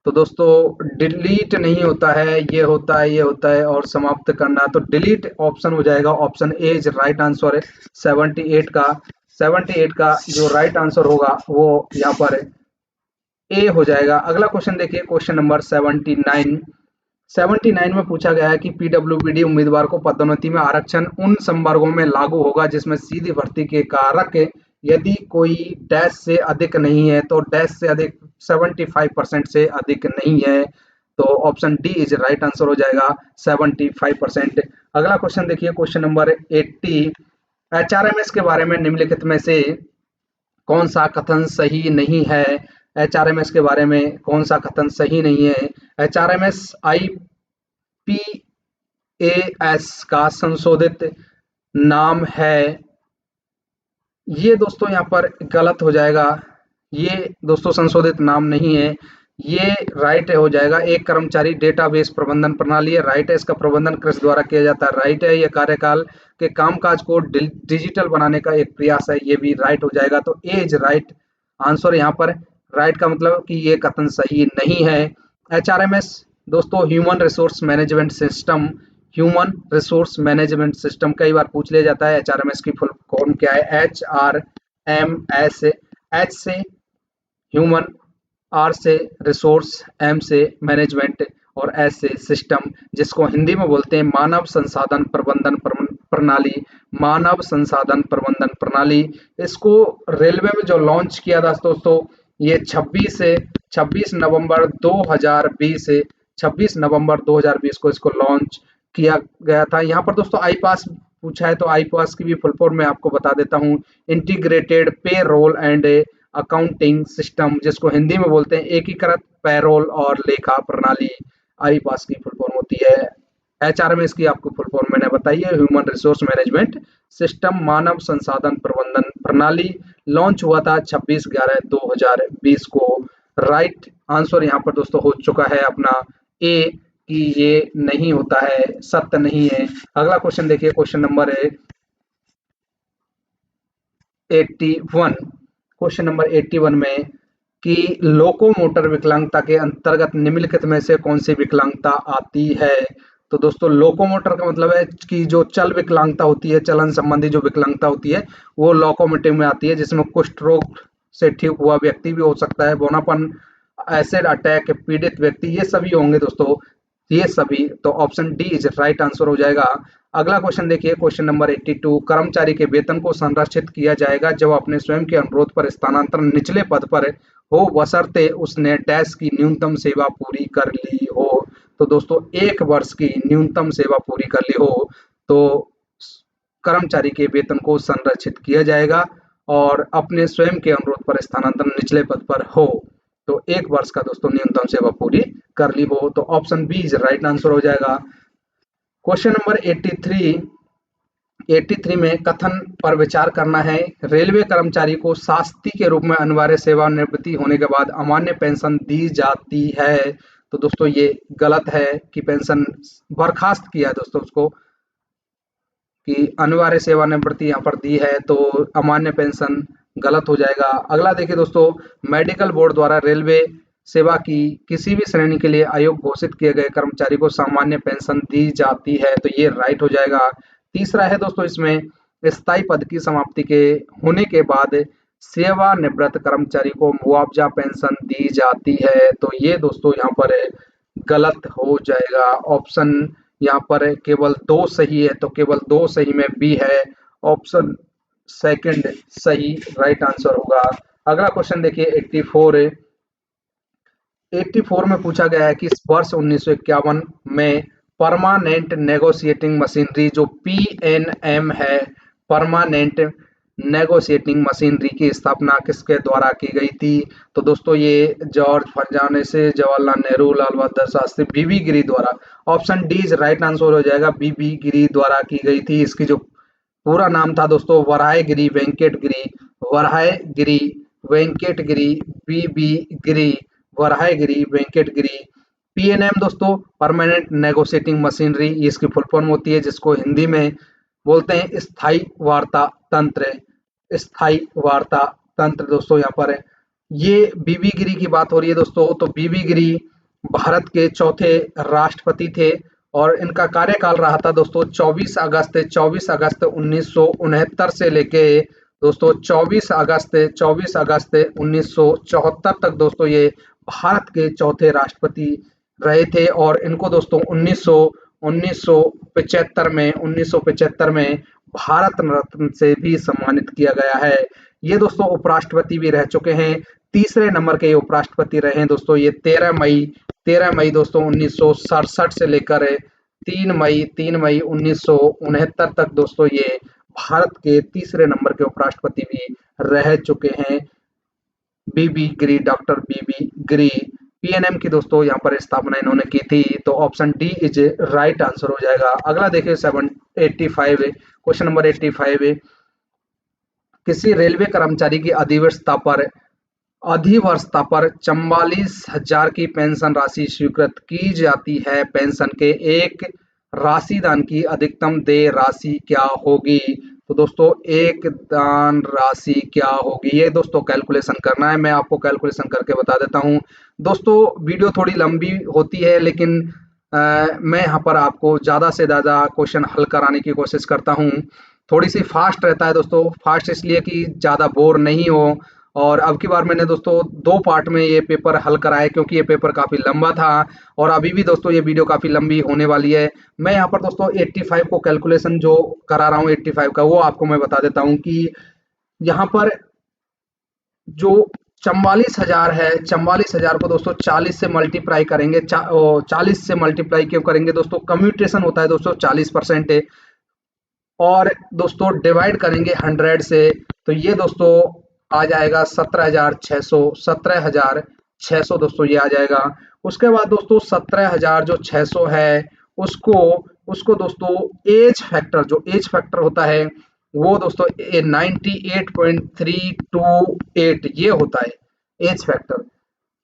तो दोस्तों डिलीट नहीं होता है, ये होता है और समाप्त करना, तो डिलीट ऑप्शन हो जाएगा। Option A is right answer है 78 का जो राइट आंसर होगा वो यहाँ पर ए हो जाएगा। अगला क्वेश्चन देखिए, क्वेश्चन नंबर 79 में पूछा गया है कि पीडब्ल्यूबीडी उम्मीदवार को पदोन्नति में आरक्षण उन संवर्गों में लागू होगा जिसमें सीधी भर्ती के कारक यदि कोई डैश से अधिक नहीं है, तो डैश से अधिक 75% से अधिक नहीं है, तो option D is right answer हो जाएगा 75%। अगला क्वेश्चन देखिए, क्वेश्चन नंबर 80, एचआरएमएस के बारे में निम्नलिखित में से कौन सा कथन सही नहीं है। एचआरएमएस के बारे में कौन सा कथन सही नहीं है। एचआरएमएस आईपीएएस का संशोधित नाम है। ये दोस्तों यहाँ पर गलत हो जाएगा, ये दोस्तों संशोधित नाम नहीं है, ये राइट हो जाएगा। एक कर्मचारी डेटाबेस प्रबंधन प्रणाली है, राइट है। इसका प्रबंधन कृषि द्वारा किया जाता है, राइट है। ये कार्यकाल के कामकाज को डिजिटल बनाने का एक प्रयास है, ये भी राइट हो जाएगा। तो ए इज राइट आंसर यहाँ पर। राइट का मतलब कि ये कथन सही नहीं है। एचआरएमएस दोस्तों human resource management system, human resource management system कई बार पूछ लिया जाता है। एचआरएमएस की फुल फॉर्म क्या है। एचआरएमएस, एच से ह्यूमन, आर से रिसोर्स, एम से मैनेजमेंट और एस से सिस्टम, जिसको हिंदी में बोलते हैं मानव संसाधन प्रबंधन प्रणाली। मानव संसाधन प्रबंधन प्रणाली, इसको रेलवे में जो लॉन्च किया था दोस्तों, ये 26 नवंबर 2020 से 26 नवंबर 2020 को इसको लॉन्च किया गया था। यहाँ पर दोस्तों आई पास पूछा है, तो आई पास की भी फुल फॉर्म मैं आपको बता देता हूँ। इंटीग्रेटेड पे रोल एंड अकाउंटिंग सिस्टम, जिसको हिंदी में बोलते हैं एकीकृत पैरोल और लेखा प्रणाली, आई पास की फुल फॉर्म होती है। एचआरएमएस की आपको फुल फॉर्म मैंने बताई है, ह्यूमन रिसोर्स मैनेजमेंट सिस्टम, मानव संसाधन प्रबंधन प्रणाली। लॉन्च हुआ था 26/11/2020 को। राइट आंसर यहाँ पर दोस्तों हो चुका है अपना ए, कि ये नहीं होता है, सत्य नहीं है। अगला क्वेश्चन देखिए, क्वेश्चन नंबर 81, क्वेश्चन नंबर 81 में कि लोकोमोटर विकलांगता के अंतर्गत निम्नलिखित में से कौन सी विकलांगता आती है। तो दोस्तों लोकोमोटर का मतलब है कि जो चल विकलांगता होती है, चलन संबंधी जो विकलांगता होती है, वो लोकोमोटिव में आती है, जिसमें कुष्ठ रोग से ठीक हुआ व्यक्ति भी हो सकता है, बोनापन, एसिड अटैक पीड़ित व्यक्ति, ये सभी होंगे दोस्तों, ये सभी। तो option D is right answer हो जाएगा। अगला क्वेश्चन देखिए, क्वेश्चन नंबर 82, कर्मचारी के वेतन को संरक्षित किया जाएगा जब अपने स्वयं के अनुरोध पर स्थानांतरण निचले पद पर हो, बशर्ते उसने डैश की न्यूनतम सेवा पूरी कर ली हो। तो दोस्तों 1 वर्ष की न्यूनतम सेवा पूरी कर ली हो, तो कर्मचारी के वेतन को संरक्षित किया जाएगा, और अपने स्वयं के अनुरोध पर स्थानांतरण निचले पद पर हो, तो 1 वर्ष का दोस्तों न्यूनतम सेवा पूरी कर ली हो, तो option B is right answer हो जाएगा। क्वेश्चन नंबर 83 में कथन पर विचार करना है। रेलवे कर्मचारी को शास्ति के रूप में अनिवार्य सेवानिवृत्ति होने के बाद अमान्य पेंशन दी जाती है। तो दोस्तों ये गलत है कि पेंशन बर्खास्त किया है दोस्तों उसको, कि अनिवार्य सेवानिवृत्ति यहाँ पर दी है तो अमान्य पेंशन गलत हो जाएगा। अगला देखिए दोस्तों, मेडिकल बोर्ड द्वारा रेलवे सेवा की किसी भी श्रेणी के लिए अयोग्य घोषित किए गए कर्मचारी को सामान्य पेंशन दी जाती है, तो ये राइट हो जाएगा। तीसरा है दोस्तों इसमें, स्थायी पद की समाप्ति के होने के बाद सेवानिवृत्त कर्मचारी को मुआवजा पेंशन दी जाती है, तो ये दोस्तों यहाँ पर गलत हो जाएगा। ऑप्शन यहाँ पर केवल 2 सही है, तो केवल 2 सही में बी है, ऑप्शन सेकंड सही राइट आंसर होगा। अगला क्वेश्चन देखिए 84 में पूछा गया है कि इस वर्ष 1951 में परमानेंट नेगोशिएटिंग मशीनरी जो पीएनएम है, परमानेंट नेगोशिएटिंग मशीनरी की स्थापना किसके द्वारा की गई थी? तो दोस्तों ये जॉर्ज फर्नांडिस, जवाहरलाल नेहरू, लाल बहादुर शास्त्री, बीबी गिरी द्वारा। Option D is right answer हो जाएगा, बीबी गिरी द्वारा की गई थी। इसकी जो पूरा नाम था दोस्तों वराहगिरी वेंकट गिरी, बीबी गिरी, वराहगिरी वेंकट गिरी। पीएनएम दोस्तों परमानेंट नेगोशिएटिंग मशीनरी, इसकी फुल फॉर्म होती है, जिसको हिंदी में बोलते हैं स्थायी वार्ता तंत्र। स्थायी वार्ता तंत्र दोस्तों यहाँ पर है। ये बीबी गिरी की बात हो रही है दोस्तों, तो बीबी गिरी भारत के चौथे राष्ट्रपति थे और इनका कार्यकाल रहा था दोस्तों 24 अगस्त 1969 से लेके दोस्तों 24 अगस्त 1974 तक दोस्तों ये भारत के चौथे राष्ट्रपति रहे थे। और इनको दोस्तों 1975 में भारत रत्न से भी सम्मानित किया गया है। ये दोस्तों उपराष्ट्रपति भी रह चुके हैं, तीसरे नंबर के उपराष्ट्रपति रहे हैं दोस्तों ये 13 मई दोस्तों 1967 से लेकर 3 मई 1969 तक दोस्तों ये भारत के तीसरे नंबर के उपराष्ट्रपति भी रह चुके हैं, बीबी गिरी, डॉक्टर बीबी गिरी। पीएनएम की दोस्तों यहाँ पर स्थापना इन्होंने की थी, तो option D is right answer हो जाएगा। अगला देखिए 85 क्वेश्चन नंबर 85, किसी रेलवे कर्मचारी की अधिवर्षता पर 44,000 की पेंशन राशि स्वीकृत की जाती है। पेंशन के एक राशिदान की अधिकतम देय राशि क्या होगी? तो दोस्तों एक दान राशि क्या होगी, ये दोस्तों कैलकुलेशन करना है। मैं आपको कैलकुलेशन करके बता देता हूँ दोस्तों। वीडियो थोड़ी लंबी होती है, लेकिन मैं यहाँ पर आपको ज़्यादा से ज़्यादा क्वेश्चन हल कराने की कोशिश करता हूँ। थोड़ी सी फास्ट रहता है दोस्तों, फास्ट इसलिए कि ज़्यादा बोर नहीं हो। और अब की बार मैंने दोस्तों 2 पार्ट में ये पेपर हल कराया, क्योंकि ये पेपर काफ़ी लंबा था और अभी भी दोस्तों ये वीडियो काफ़ी लंबी होने वाली है। मैं यहाँ पर दोस्तों 85 को कैलकुलेशन जो करा रहा हूँ 85 का, वो आपको मैं बता देता हूँ कि यहाँ पर जो 44,000 है, 44,000 को दोस्तों 40 से मल्टीप्लाई करेंगे। 40 से मल्टीप्लाई क्यों करेंगे दोस्तों? कम्यूटेशन होता है दोस्तों 40% है, और दोस्तों डिवाइड करेंगे 100 से, तो ये दोस्तों आ जाएगा 17,600 दोस्तों ये आ जाएगा। उसके बाद दोस्तों 17,600 है, उसको दोस्तों एज फैक्टर होता है वो दोस्तों 98.328 ये होता है एज फैक्टर।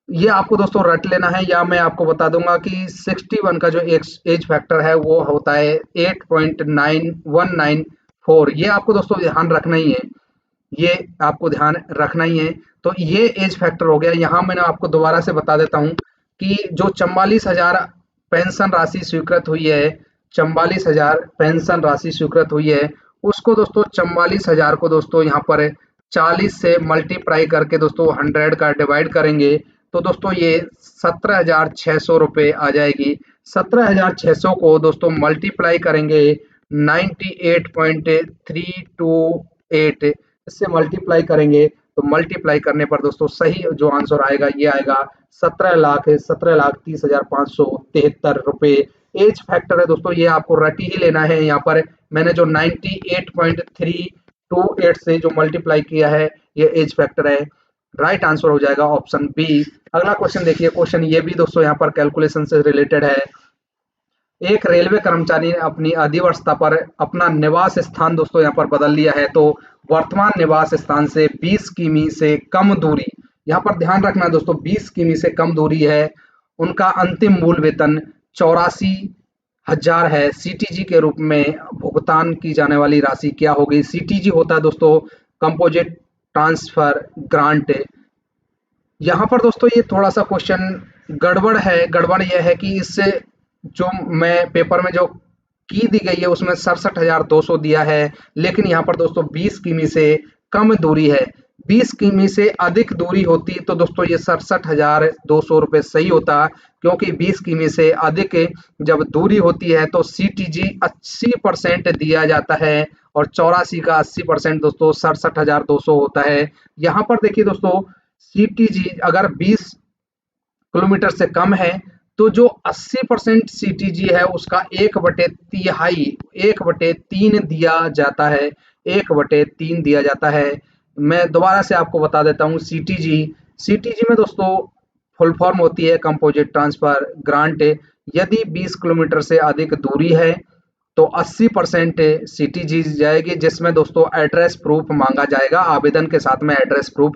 ये आपको दोस्तों रट लेना है, या मैं आपको बता दूंगा कि 61 का जो एज फैक्टर है वो होता है 8.9194। ये आपको दोस्तों ध्यान रखना ही है, ये आपको ध्यान रखना ही है। तो ये एज फैक्टर हो गया। यहाँ मैंने आपको दोबारा से बता देता हूँ कि जो 44,000 पेंशन राशि स्वीकृत हुई है, 44,000 पेंशन राशि स्वीकृत हुई है, उसको दोस्तों 44,000 को दोस्तों यहाँ पर 40 से मल्टीप्लाई करके दोस्तों 100 का डिवाइड करेंगे, तो दोस्तों ये 17,600 रुपये आ जाएगी। 17,600 को दोस्तों मल्टीप्लाई करेंगे 98.328, इससे मल्टीप्लाई करेंगे, तो मल्टीप्लाई करने पर दोस्तों सही जो आंसर आएगा ये आएगा 17,30,573 रुपये। एज फैक्टर है दोस्तों, ये आपको रट ही लेना है। यहाँ पर मैंने जो 98.328 से जो मल्टीप्लाई किया है ये एज फैक्टर है, राइट आंसर हो जाएगा ऑप्शन बी। अगला क्वेश्चन देखिए, क्वेश्चन ये भी दोस्तों यहाँ पर कैलकुलेशन से रिलेटेड है। एक रेलवे कर्मचारी ने अपनी अधिवर्षता पर अपना निवास स्थान दोस्तों यहाँ पर बदल लिया है, तो वर्तमान निवास स्थान से 20 किमी से कम दूरी, यहाँ पर ध्यान रखना दोस्तों 20 किमी से कम दूरी है, उनका अंतिम मूल वेतन 84,000 है। सीटीजी के रूप में भुगतान की जाने वाली राशि क्या होगी? सीटीजी होता है दोस्तों कंपोजिट ट्रांसफर ग्रांट। यहाँ पर दोस्तों ये थोड़ा सा क्वेश्चन गड़बड़ है। गड़बड़ यह है कि इससे जो मैं पेपर में जो की दी गई है उसमें 67,200 दिया है, लेकिन यहाँ पर दोस्तों 20 किमी से कम दूरी है। 20 किमी से अधिक दूरी होती तो दोस्तों ये 67,200 रुपये सही होता, क्योंकि 20 किमी से अधिक जब दूरी होती है तो सीटीजी 80% दिया जाता है और 84 का 80% दोस्तों 67,200 होता है। यहाँ पर देखिए दोस्तों, सीटीजी अगर 20 किलोमीटर से कम है तो जो 80% सीटीजी है उसका 1/3 1/3 दिया जाता है। 1/3 दिया जाता है। मैं दोबारा से आपको बता देता हूँ। सीटीजी सीटीजी में दोस्तों फुल फॉर्म होती है कंपोजिट ट्रांसफर ग्रांट। यदि 20 किलोमीटर से अधिक दूरी है तो 80% सीटीजी जाएगी, जिसमें दोस्तों एड्रेस प्रूफ मांगा जाएगा। आवेदन के साथ में एड्रेस प्रूफ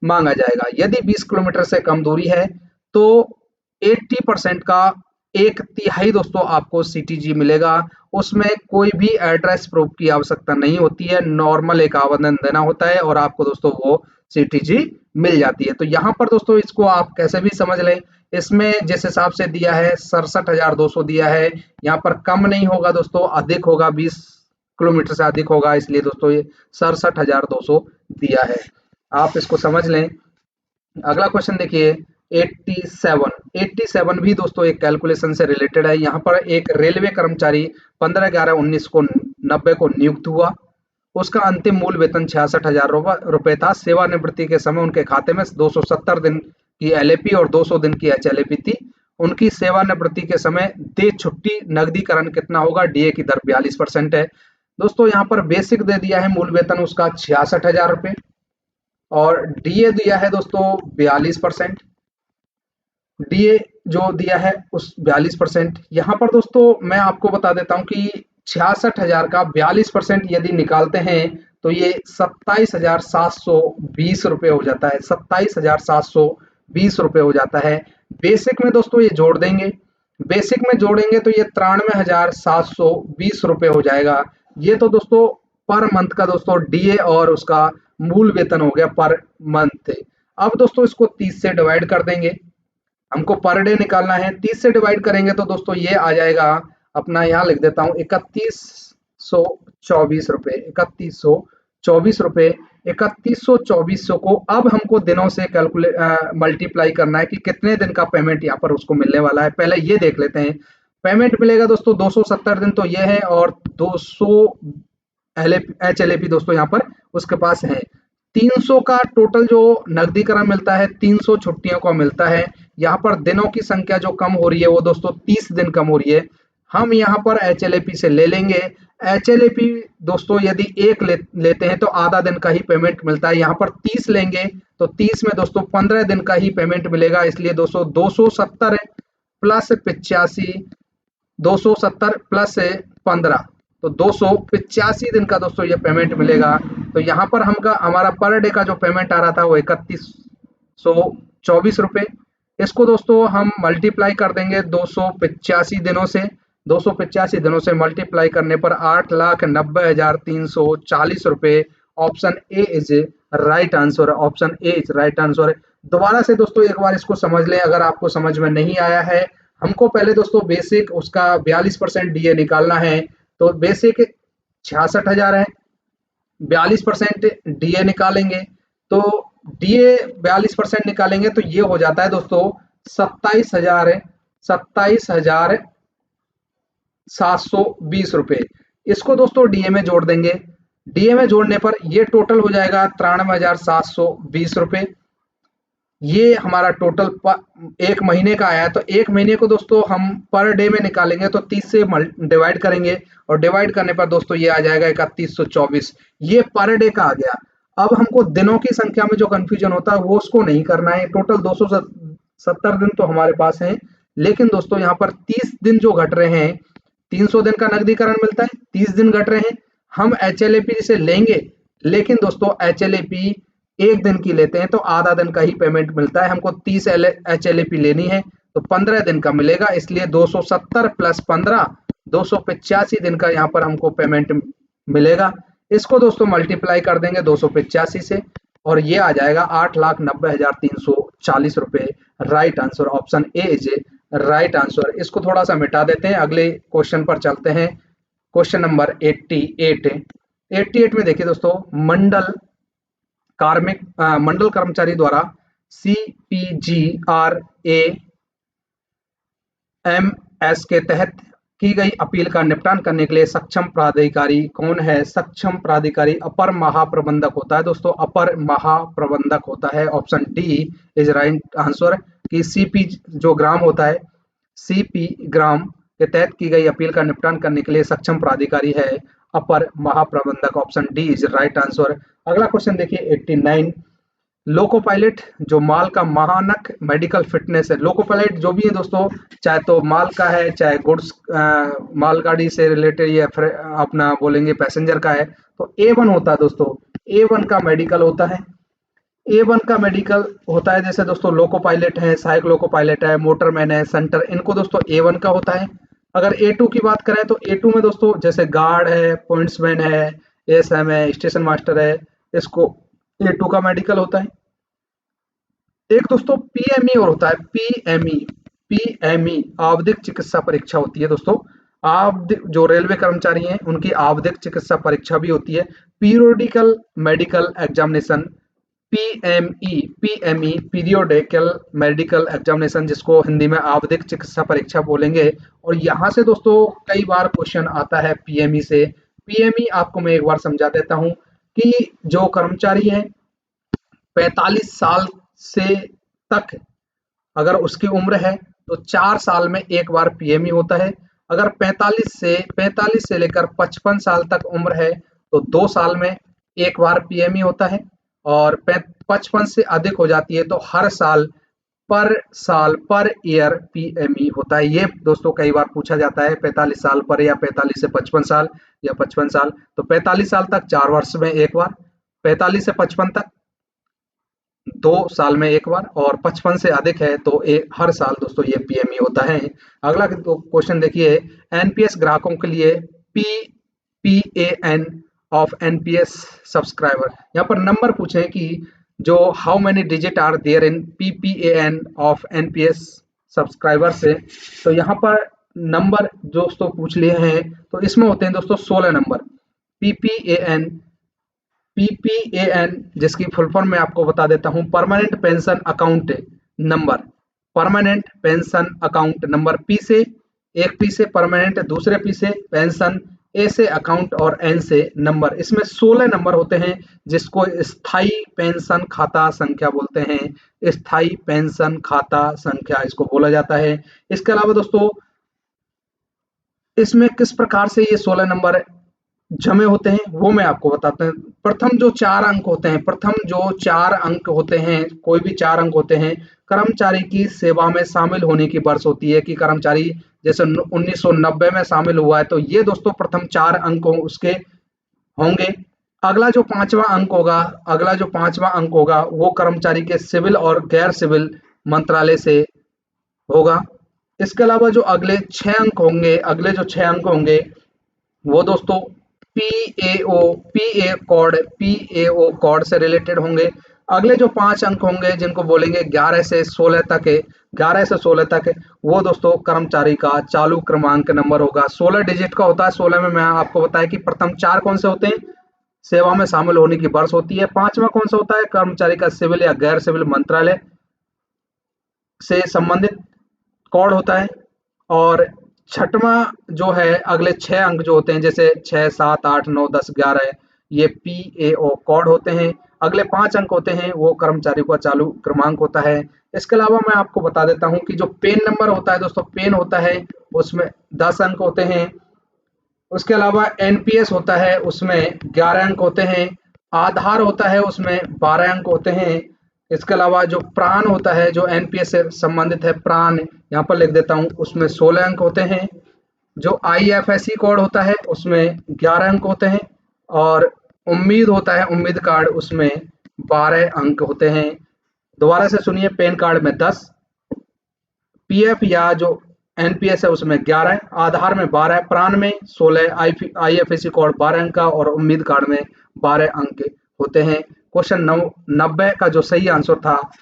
मांगा जाएगा। यदि 20 किलोमीटर से कम दूरी है तो 80% का 1/3 दोस्तों आपको सीटीजी मिलेगा। उसमें कोई भी एड्रेस प्रूफ की आवश्यकता नहीं होती है, नॉर्मल एक आवेदन देना होता है और आपको दोस्तों वो सीटीजी मिल जाती है। तो यहाँ पर दोस्तों इसको आप कैसे भी समझ लें, इसमें जिस हिसाब से दिया है 67,200 दिया है, यहाँ पर कम नहीं होगा दोस्तों, अधिक होगा, 20 किलोमीटर से अधिक होगा, इसलिए दोस्तों ये 67,200 दिया है। आप इसको समझ लें। अगला क्वेश्चन देखिए 87 भी दोस्तों एक कैलकुलेशन से रिलेटेड है। यहाँ पर एक रेलवे कर्मचारी 15/11/19 को 90 को नियुक्त हुआ। उसका अंतिम मूल वेतन 66,000 रुपये था। सेवानिवृत्ति के समय उनके खाते में 270 दिन की एलएपी और 200 दिन की एचएलएपी थी। उनकी सेवानिवृत्ति के समय दे छुट्टी नगदीकरण कितना होगा? डीए की दर 42% है। दोस्तों यहाँ पर बेसिक दे दिया है मूल वेतन उसका 66,000 रुपये और डीए दिया है दोस्तों 42%। डीए जो दिया है उस 42%। यहाँ पर दोस्तों मैं आपको बता देता हूँ कि 66,000 का 42% यदि निकालते हैं तो ये 27,720 रुपये हो जाता है। 27,720 रुपये हो जाता है। बेसिक में दोस्तों ये जोड़ देंगे, बेसिक में जोड़ेंगे तो ये 93,720 रुपये हो जाएगा। ये तो दोस्तों पर मंथ का दोस्तों डीए और उसका मूल वेतन हो गया पर मंथ। अब दोस्तों इसको 30 से डिवाइड कर देंगे। हमको पर डे निकालना है। 30 से डिवाइड करेंगे तो दोस्तों ये आ जाएगा अपना, यहाँ लिख देता हूँ 3124 रुपये। 3124 रुपये। 3124 को अब हमको दिनों से मल्टीप्लाई करना है कि कितने दिन का पेमेंट यहाँ पर उसको मिलने वाला है। पहले ये देख लेते हैं। पेमेंट मिलेगा दोस्तों 270 दिन तो ये है और 200 एचएलएपी दोस्तों यहाँ पर उसके पास है। 300 का टोटल जो नकदीकरण मिलता है 300 छुट्टियों का मिलता है। यहाँ पर दिनों की संख्या जो कम हो रही है वो दोस्तों 30 दिन कम हो रही है। हम यहाँ पर एचएलएपी से ले लेंगे। एचएलएपी दोस्तों यदि एक लेते हैं तो आधा दिन का ही पेमेंट मिलता है। यहाँ पर 30 लेंगे तो 30 में दोस्तों 15 दिन का ही पेमेंट मिलेगा। इसलिए दोस्तों 270 प्लस 85, 270 प्लस 15 तो 285 दिन का दोस्तों ये पेमेंट मिलेगा। तो यहाँ पर हमारा पर डे का जो पेमेंट आ रहा था वो 3124 रुपये। इसको दोस्तों हम मल्टीप्लाई कर देंगे 285 दिनों से। 285 दिनों से मल्टीप्लाई करने पर 8,90,340 रुपये। Option A is right answer. Option A is right answer. दोबारा से दोस्तों एक बार इसको समझ लें अगर आपको समझ में नहीं आया है। हमको पहले दोस्तों बेसिक उसका 42% डीए निकालना है। तो बेसिक 66,000 है, 42% डीए निकालेंगे तो डीए 42% निकालेंगे तो ये हो जाता है दोस्तों 27,720 रुपये। इसको दोस्तों डीए में जोड़ देंगे। डीए में जोड़ने पर ये टोटल हो जाएगा 93,720 रुपये। ये हमारा टोटल एक महीने का आया। तो एक महीने को दोस्तों हम पर डे में निकालेंगे तो 30 से डिवाइड करेंगे और डिवाइड करने पर दोस्तों ये आ जाएगा 3124। ये पर डे का आ गया। अब हमको दिनों की संख्या में जो कंफ्यूजन होता है वो उसको नहीं करना है। टोटल 270 दिन तो हमारे पास हैं, लेकिन दोस्तों यहाँ पर 30 दिन जो घट रहे हैं, 300 दिन का नकदीकरण मिलता है, 30 दिन घट रहे हैं। हम एचएलएपी से लेंगे, लेकिन दोस्तों एचएलएपी एक दिन की लेते हैं तो आधा दिन का ही पेमेंट मिलता है। हमको 30 एचएलएपी लेनी है तो 15 दिन का मिलेगा, इसलिए 270 प्लस 15 285 दिन का यहाँ पर हमको पेमेंट मिलेगा। इसको दोस्तों मल्टीप्लाई कर देंगे 285 से और ये आ जाएगा 8,90,340 right answer, option A is a right answer. इसको थोड़ा सा मिटा देते हैं, अगले क्वेश्चन पर चलते हैं। क्वेश्चन नंबर 88 में देखिए दोस्तों, मंडल कर्मचारी द्वारा CPGRAMS के तहत की गई अपील का निपटान करने के लिए सक्षम प्राधिकारी कौन है? सक्षम प्राधिकारी अपर महाप्रबंधक होता है दोस्तों, अपर महाप्रबंधक होता है, option D is right answer. कि सीपी जो ग्राम होता है, सीपी ग्राम के तहत की गई अपील का निपटान करने के लिए सक्षम प्राधिकारी है अपर महाप्रबंधक, option D is right answer. अगला क्वेश्चन देखिए 89, लोको पायलट जो माल का मानक मेडिकल फिटनेस है, लोको पायलट जो भी है दोस्तों, चाहे तो माल का है चाहे गुड्स मालगाड़ी से रिलेटेड या फिर अपना बोलेंगे पैसेंजर का है, तो A1 होता है दोस्तों, A1 का मेडिकल होता है, A1 का मेडिकल होता है। जैसे दोस्तों लोको पायलट है, सहायक लोको पायलट है, मोटरमैन है, सेंटर, इनको दोस्तों A1 का होता है। अगर A2 की बात करें तो A2 में दोस्तों जैसे गार्ड है, पॉइंट्समैन है, ASM है, स्टेशन मास्टर है, इसको A2 का मेडिकल होता है। एक दोस्तों PME और होता है, PME आवधिक चिकित्सा परीक्षा होती है दोस्तों। आवधिक जो रेलवे कर्मचारी हैं उनकी आवधिक चिकित्सा परीक्षा भी होती है। Periodical medical examination, PME periodical medical examination, जिसको हिंदी में आवधिक चिकित्सा परीक्षा बोलेंगे। और यहाँ से दोस्तों कई बार क्वेश्चन आता है PME से। PME आपको मैं एक बार समझा देता हूँ कि जो कर्मचारी है 45 साल से तक अगर उसकी उम्र है तो 4 साल में एक बार PME होता है। अगर 45 से लेकर 55 साल तक उम्र है तो 2 साल में एक बार PME होता है। और 55 से अधिक हो जाती है तो हर साल पर ईयर PME होता है। ये दोस्तों कई बार पूछा जाता है, 45 साल पर या 45 से 55 साल या 55 साल, तो 45 साल तक 4 वर्ष में एक बार, 45 से 55 तक 2 साल में एक बार, और 55 से अधिक है तो हर साल दोस्तों ये PME होता है। अगला क्वेश्चन देखिए, NPS ग्राहकों के लिए PPAN ऑफ NPS सब्सक्राइबर, यहाँ पर नंबर पूछे कि जो how many digit are there in PPAN of NPS subscriber से, तो यहाँ पर नंबर दोस्तों पूछ लिए हैं, तो इसमें होते हैं दोस्तों 16 नंबर। PPAN जिसकी फुल फॉर्म मैं आपको बता देता हूं, permanent pension account number, permanent pension account number, एक P से परमानेंट, दूसरे P से पेंशन, A से अकाउंट और N से नंबर। इसमें 16 नंबर होते हैं जिसको स्थायी पेंशन खाता संख्या बोलते हैं, स्थायी पेंशन खाता संख्या इसको बोला जाता है। इसके अलावा दोस्तों इसमें किस प्रकार से ये 16 नंबर जमे होते हैं वो मैं आपको बताता हूँ। प्रथम जो 4 अंक होते हैं, कोई भी 4 अंक होते हैं, कर्मचारी की सेवा में शामिल होने की वर्ष होती है कि कर्मचारी जैसे 1990 में शामिल हुआ है, तो ये दोस्तों प्रथम 4 अंक उसके होंगे। अगला जो पांचवा अंक होगा वो कर्मचारी के सिविल और गैर सिविल मंत्रालय से होगा। इसके अलावा जो अगले 6 अंक होंगे वो दोस्तों PAO कोड से रिलेटेड होंगे। अगले जो 5 अंक होंगे जिनको बोलेंगे 11 से 16 तक, वो दोस्तों कर्मचारी का चालू क्रमांक नंबर होगा, 16 डिजिट का होता है। 16 में मैं आपको बताया कि प्रथम 4 कौन से होते हैं, सेवा में शामिल होने की वर्ष होती है। 5वां कौन सा होता है, कर्मचारी का सिविल या गैर सिविल मंत्रालय से संबंधित कोड होता है। और 6वां जो है, अगले 6 अंक जो होते हैं जैसे 6, 7, 8, 9, 10, 11, ये PAO कोड होते हैं। अगले 5 अंक होते हैं वो कर्मचारी का चालू क्रमांक होता है। इसके अलावा मैं आपको बता देता हूं कि जो पेन नंबर होता है दोस्तों, पेन होता है उसमें 10 अंक होते हैं। उसके अलावा NPS होता है उसमें 11 अंक होते हैं। आधार होता है उसमें 12 अंक होते हैं। इसके अलावा जो प्राण होता है, जो NPS से संबंधित है, प्राण यहाँ पर लिख देता हूँ, उसमें 16 अंक होते हैं। जो IFSC कोड होता है उसमें 11 अंक होते हैं। और उम्मीद होता है, उम्मीद कार्ड, उसमें 12 अंक होते हैं। दोबारा से सुनिए, पैन कार्ड में 10, पीएफ या जो एनपीएस है उसमें 11, आधार में 12, प्राण में 16, आईएफएससी कोड 12 अंक का और उम्मीद कार्ड में 12 अंक होते हैं। क्वेश्चन 90 का जो सही आंसर था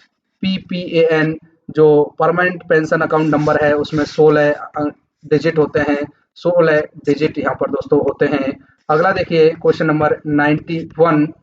पीपीएएन, जो परमानेंट पेंशन अकाउंट नंबर है, उसमें 16 डिजिट होते हैं, 16 डिजिट यहाँ पर दोस्तों होते हैं। अगला देखिए क्वेश्चन नंबर 91,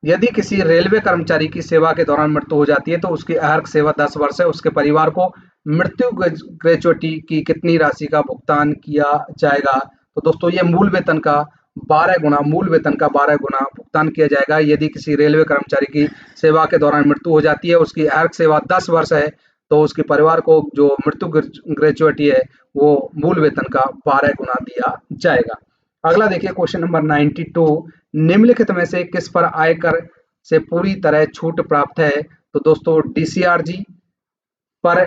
यदि किसी रेलवे कर्मचारी की सेवा के दौरान मृत्यु हो जाती है तो उसकी अर्हता सेवा 10 वर्ष है, उसके परिवार को मृत्यु ग्रेच्युटी की कितनी राशि का भुगतान किया जाएगा? तो दोस्तों ये मूल वेतन का 12 गुना, मूल वेतन का 12 गुना भुगतान किया जाएगा। यदि किसी रेलवे कर्मचारी की सेवा के दौरान मृत्यु हो जाती है, उसकी अर्हता सेवा 10 वर्ष है, तो उसके परिवार को जो मृत्यु ग्रेच्युटी है वो मूल वेतन का 12 गुना दिया जाएगा। अगला देखिए क्वेश्चन नंबर 92, निम्नलिखित में से किस पर आयकर से पूरी तरह छूट प्राप्त है? तो दोस्तों डीसीआरजी पर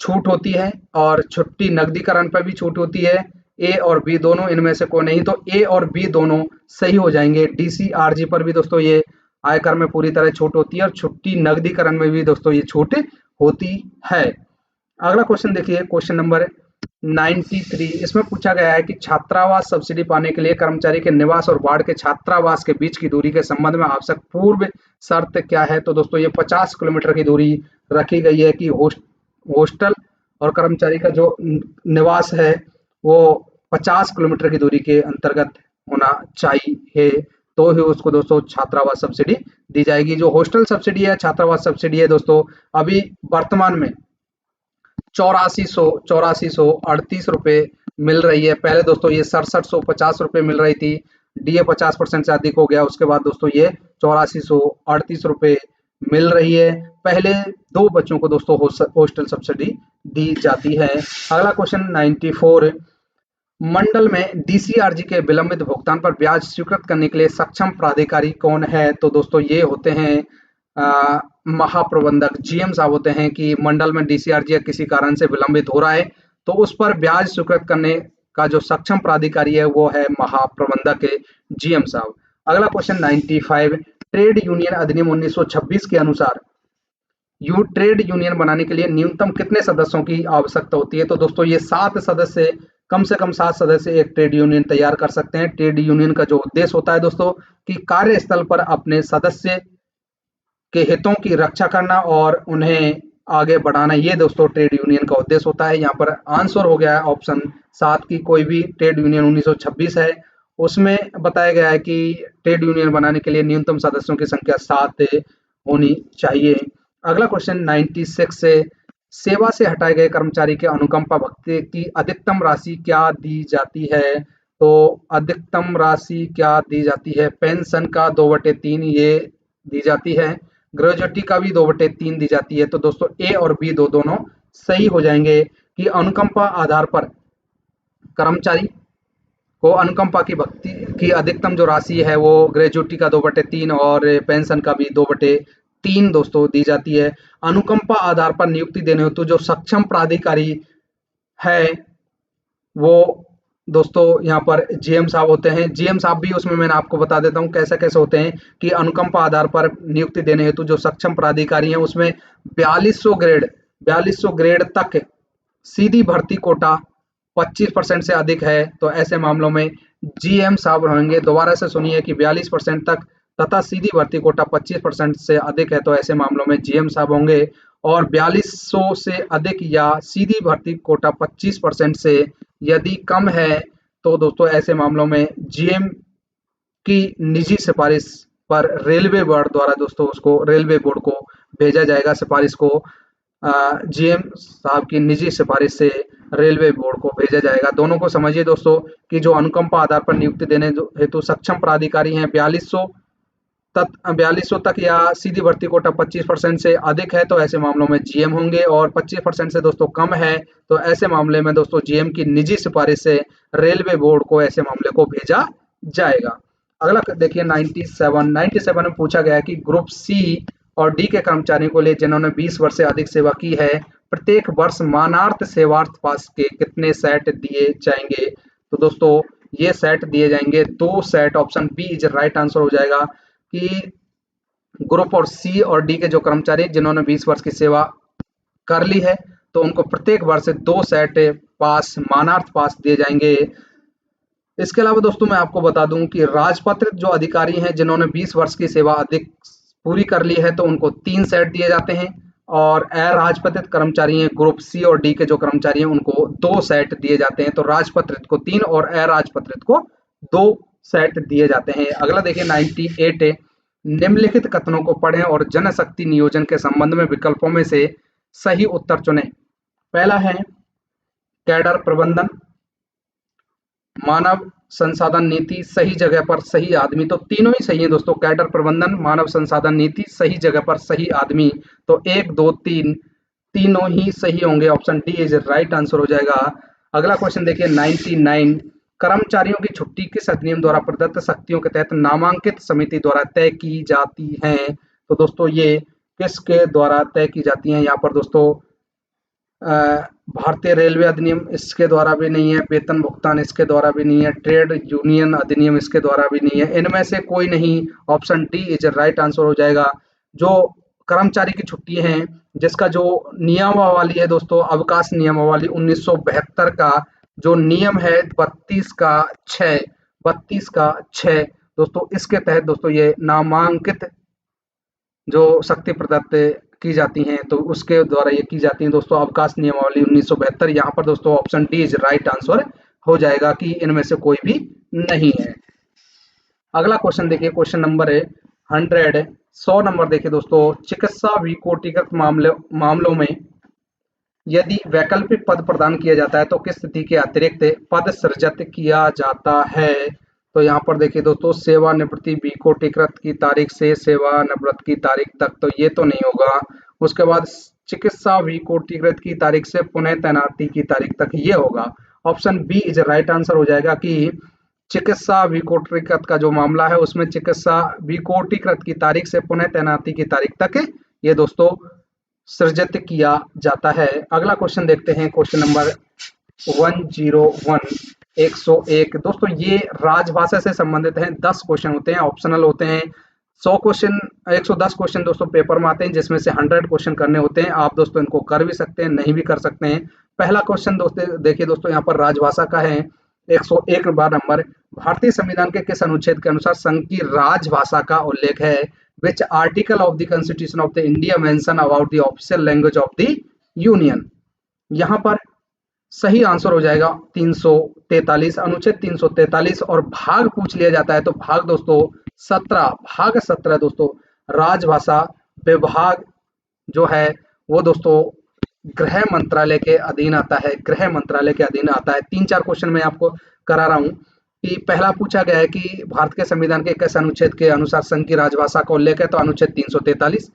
छूट होती है और छुट्टी नकदीकरण पर भी छूट होती है। ए और बी दोनों इनमें से कोई नहीं, तो ए और बी दोनों सही हो जाएंगे। डीसीआरजी पर भी दोस्तों ये आयकर में पूरी तरह छूट होती है और छुट्टी नकदीकरण में भी दोस्तों ये छूट होती है। अगला क्वेश्चन देखिए क्वेश्चन नंबर 93, इसमें पूछा गया है कि छात्रावास सब्सिडी पाने के लिए कर्मचारी के निवास और वार्ड के छात्रावास के बीच की दूरी के संबंध में आवश्यक पूर्व शर्त क्या है? तो दोस्तों ये 50 किलोमीटर की दूरी रखी गई है कि हॉस्टल और कर्मचारी का जो निवास है वो 50 किलोमीटर की दूरी के अंतर्गत होना चाहिए, तो ही उसको दोस्तों छात्रावास सब्सिडी दी जाएगी। जो हॉस्टल सब्सिडी है, छात्रावास सब्सिडी है दोस्तों, अभी वर्तमान में 8438 रुपए मिल रही है। पहले दोस्तों ये 6750 रुपए मिल रही थी, डीए 50% से अधिक हो गया, उसके बाद दोस्तों ये 8438 रुपए मिल रही है। पहले 2 बच्चों को दोस्तों हॉस्टल सब्सिडी दी जाती है। अगला क्वेश्चन 94, मंडल में डीसीआरजी के विलंबित भुगतान पर ब्याज स्वीकृत करने के लिए सक्षम प्राधिकारी कौन है? तो दोस्तों ये होते हैं महाप्रबंधक, जीएम साहब होते हैं कि मंडल में डीसीआरजी किसी कारण से विलंबित हो रहा है तो उस पर ब्याज स्वीकृत करने का जो सक्षम प्राधिकारी है वो है महाप्रबंधक जीएम साहब। अगला क्वेश्चन 95, ट्रेड यूनियन अधिनियम 1926 के अनुसार ट्रेड यूनियन बनाने के लिए न्यूनतम कितने सदस्यों की आवश्यकता होती है? तो दोस्तों ये 7 सदस्य, कम से कम 7 सदस्य एक ट्रेड यूनियन तैयार कर सकते हैं। ट्रेड यूनियन का जो उद्देश्य होता है दोस्तों कि कार्यस्थल पर अपने सदस्य के हितों की रक्षा करना और उन्हें आगे बढ़ाना, ये दोस्तों ट्रेड यूनियन का उद्देश्य होता है। यहाँ पर आंसर हो गया है ऑप्शन 7 की कोई भी ट्रेड यूनियन 1926 है, उसमें बताया गया है कि ट्रेड यूनियन बनाने के लिए न्यूनतम सदस्यों की संख्या 7 होनी चाहिए। अगला क्वेश्चन 96 से, सेवा से हटाए गए कर्मचारी के अनुकंपा भत्ते की अधिकतम राशि क्या दी जाती है? तो अधिकतम राशि क्या दी जाती है? पेंशन का 2/3 ये दी जाती है, ग्रेजुएटी का भी 2/3 दी जाती है। तो दोस्तों ए और बी दोनों सही हो जाएंगे कि अनुकंपा आधार पर कर्मचारी को अनुकंपा की भक्ति की अधिकतम जो राशि है वो ग्रेजुएटी का 2/3 और पेंशन का भी 2/3 दोस्तों दी जाती है। अनुकंपा आधार पर नियुक्ति देने हेतु जो सक्षम प्राधिकारी है वो दोस्तों यहाँ पर जीएम साहब होते हैं। जीएम साहब भी उसमें मैंने आपको बता देता हूँ कैसे कैसे होते हैं कि अनुकंपा आधार पर नियुक्ति देने हेतु जो सक्षम प्राधिकारी हैं उसमें 4200 ग्रेड तक सीधी भर्ती कोटा 25% से अधिक है, तो ऐसे मामलों में जीएम साहब रहेंगे। दोबारा से सुनिए कि 42% तक तथा सीधी भर्ती कोटा 25% से अधिक है, तो ऐसे मामलों में जीएम साहब होंगे। और 4200 से अधिक या सीधी भर्ती कोटा 25% से यदि कम है तो दोस्तों ऐसे मामलों में जीएम की निजी सिफारिश पर रेलवे बोर्ड द्वारा दोस्तों उसको रेलवे बोर्ड को भेजा जाएगा। सिफारिश को जीएम साहब की निजी सिफारिश से रेलवे बोर्ड को भेजा जाएगा। दोनों को समझिए दोस्तों कि जो अनुकंपा आधार पर नियुक्ति देने हेतु सक्षम प्राधिकारी हैं 4200 तक या सीधी भर्ती कोटा 25% से अधिक है तो ऐसे मामलों में जीएम होंगे, और 25% से दोस्तों कम है तो ऐसे मामले में दोस्तों जीएम की निजी सिफारिश से रेलवे बोर्ड को ऐसे मामले को भेजा जाएगा। अगला देखिए 97 में पूछा गया कि ग्रुप सी और डी के कर्मचारियों को लिए जिन्होंने 20 वर्ष से अधिक सेवा की है प्रत्येक वर्ष मानार्थ सेवार्थ पास के कितने सेट दिए जाएंगे? तो दोस्तों ये सेट दिए जाएंगे 2 set. Option B is right answer हो जाएगा कि ग्रुप और सी और डी के जो कर्मचारी जिन्होंने 20 वर्ष की सेवा कर ली है तो उनको प्रत्येक वर्ष 2 सेट पास, मानार्थ पास दिए जाएंगे। इसके अलावा दोस्तों मैं आपको बता दूं कि राजपत्रित जो अधिकारी हैं जिन्होंने 20 वर्ष की सेवा अधिक पूरी कर ली है तो उनको 3 सेट दिए जाते हैं, और अराजपत्रित कर्मचारी हैं ग्रुप सी और डी के जो कर्मचारी हैं उनको 2 सेट दिए जाते हैं। तो राजपत्रित को 3 और अराजपत्रित को 2 सेट दिए जाते हैं। अगला देखिए 98 है, निम्नलिखित कथनों को पढ़ें और जनशक्ति नियोजन के संबंध में विकल्पों में से सही उत्तर चुनें। पहला है कैडर प्रबंधन, मानव संसाधन नीति, सही जगह पर सही आदमी। तो तीनों ही सही है दोस्तों, कैडर प्रबंधन, मानव संसाधन नीति, सही जगह पर सही आदमी। तो 1, 2, 3 तीनों ही सही होंगे। Option D is right answer हो जाएगा। अगला क्वेश्चन देखिए 99, कर्मचारियों की छुट्टी किस अधिनियम द्वारा प्रदत्त शक्तियों के तहत नामांकित समिति द्वारा तय की जाती है। तो दोस्तों ये किसके द्वारा तय की जाती है, यहाँ पर दोस्तों भारतीय रेलवे अधिनियम इसके द्वारा भी नहीं है, वेतन भुगतान इसके द्वारा भी नहीं है, ट्रेड यूनियन अधिनियम इसके द्वारा भी नहीं है, इनमें से कोई नहीं। Option D is right answer हो जाएगा। जो कर्मचारी की छुट्टी है जिसका जो नियमावली है दोस्तों, अवकाश नियमावली 1972 का जो नियम है 32 का 6 दोस्तों, इसके तहत दोस्तों ये नामांकित जो शक्ति प्रदत्त की जाती हैं तो उसके द्वारा ये की जाती हैं दोस्तों। अवकाश नियमावली 1972, यहाँ पर दोस्तों option D is right answer हो जाएगा कि इनमें से कोई भी नहीं है। अगला क्वेश्चन देखिए, क्वेश्चन नंबर है 100 नंबर देखिए दोस्तों, चिकित्सा विकोटीकृत मामलों में यदि वैकल्पिक पद प्रदान किया जाता है तो किस स्थिति के अतिरिक्त पद सृजित किया जाता है। तो यहाँ पर देखिए दोस्तों, सेवानिवृत्ति विकोटीकृत की तारीख से सेवानिवृत्त की तारीख तक, तो ये तो नहीं होगा। उसके बाद चिकित्सा विकोटीकृत की तारीख से पुनः तैनाती की तारीख तक ये होगा। Option B is right answer हो जाएगा कि चिकित्सा विकोटीकृत का जो मामला है उसमें चिकित्सा विकोटीकृत की तारीख से पुनः तैनाती की तारीख तक ये दोस्तों सृजित किया जाता है। अगला क्वेश्चन देखते हैं, क्वेश्चन नंबर 101, 101 दोस्तों, ये राजभाषा से संबंधित हैं। 10 क्वेश्चन होते हैं, ऑप्शनल होते हैं। 110 क्वेश्चन दोस्तों पेपर में आते हैं जिसमें से 100 क्वेश्चन करने होते हैं। आप दोस्तों इनको कर भी सकते हैं, नहीं भी कर सकते हैं। पहला क्वेश्चन दोस्तों देखिए दोस्तों, यहाँ पर राजभाषा का है। 101 नंबर, भारतीय संविधान के किस अनुच्छेद के अनुसार संघ की राजभाषा का उल्लेख है। Which article of the Constitution of the India mention about the official language of the Union। यहाँ पर सही आंसर हो जाएगा 343, अनुच्छेद 343। और भाग पूछ लिया जाता है तो भाग दोस्तों 17, भाग 17 दोस्तों राजभाषा विभाग जो है वो दोस्तों गृह मंत्रालय के अधीन आता है, गृह मंत्रालय के अधीन आता है। 3-4 क्वेश्चन मैं आपको करा रहा हूँ कि पहला पूछा गया है कि भारत के संविधान के किस अनुच्छेद के अनुसार संघ की राजभाषा का उल्लेख है, तो अनुच्छेद 343।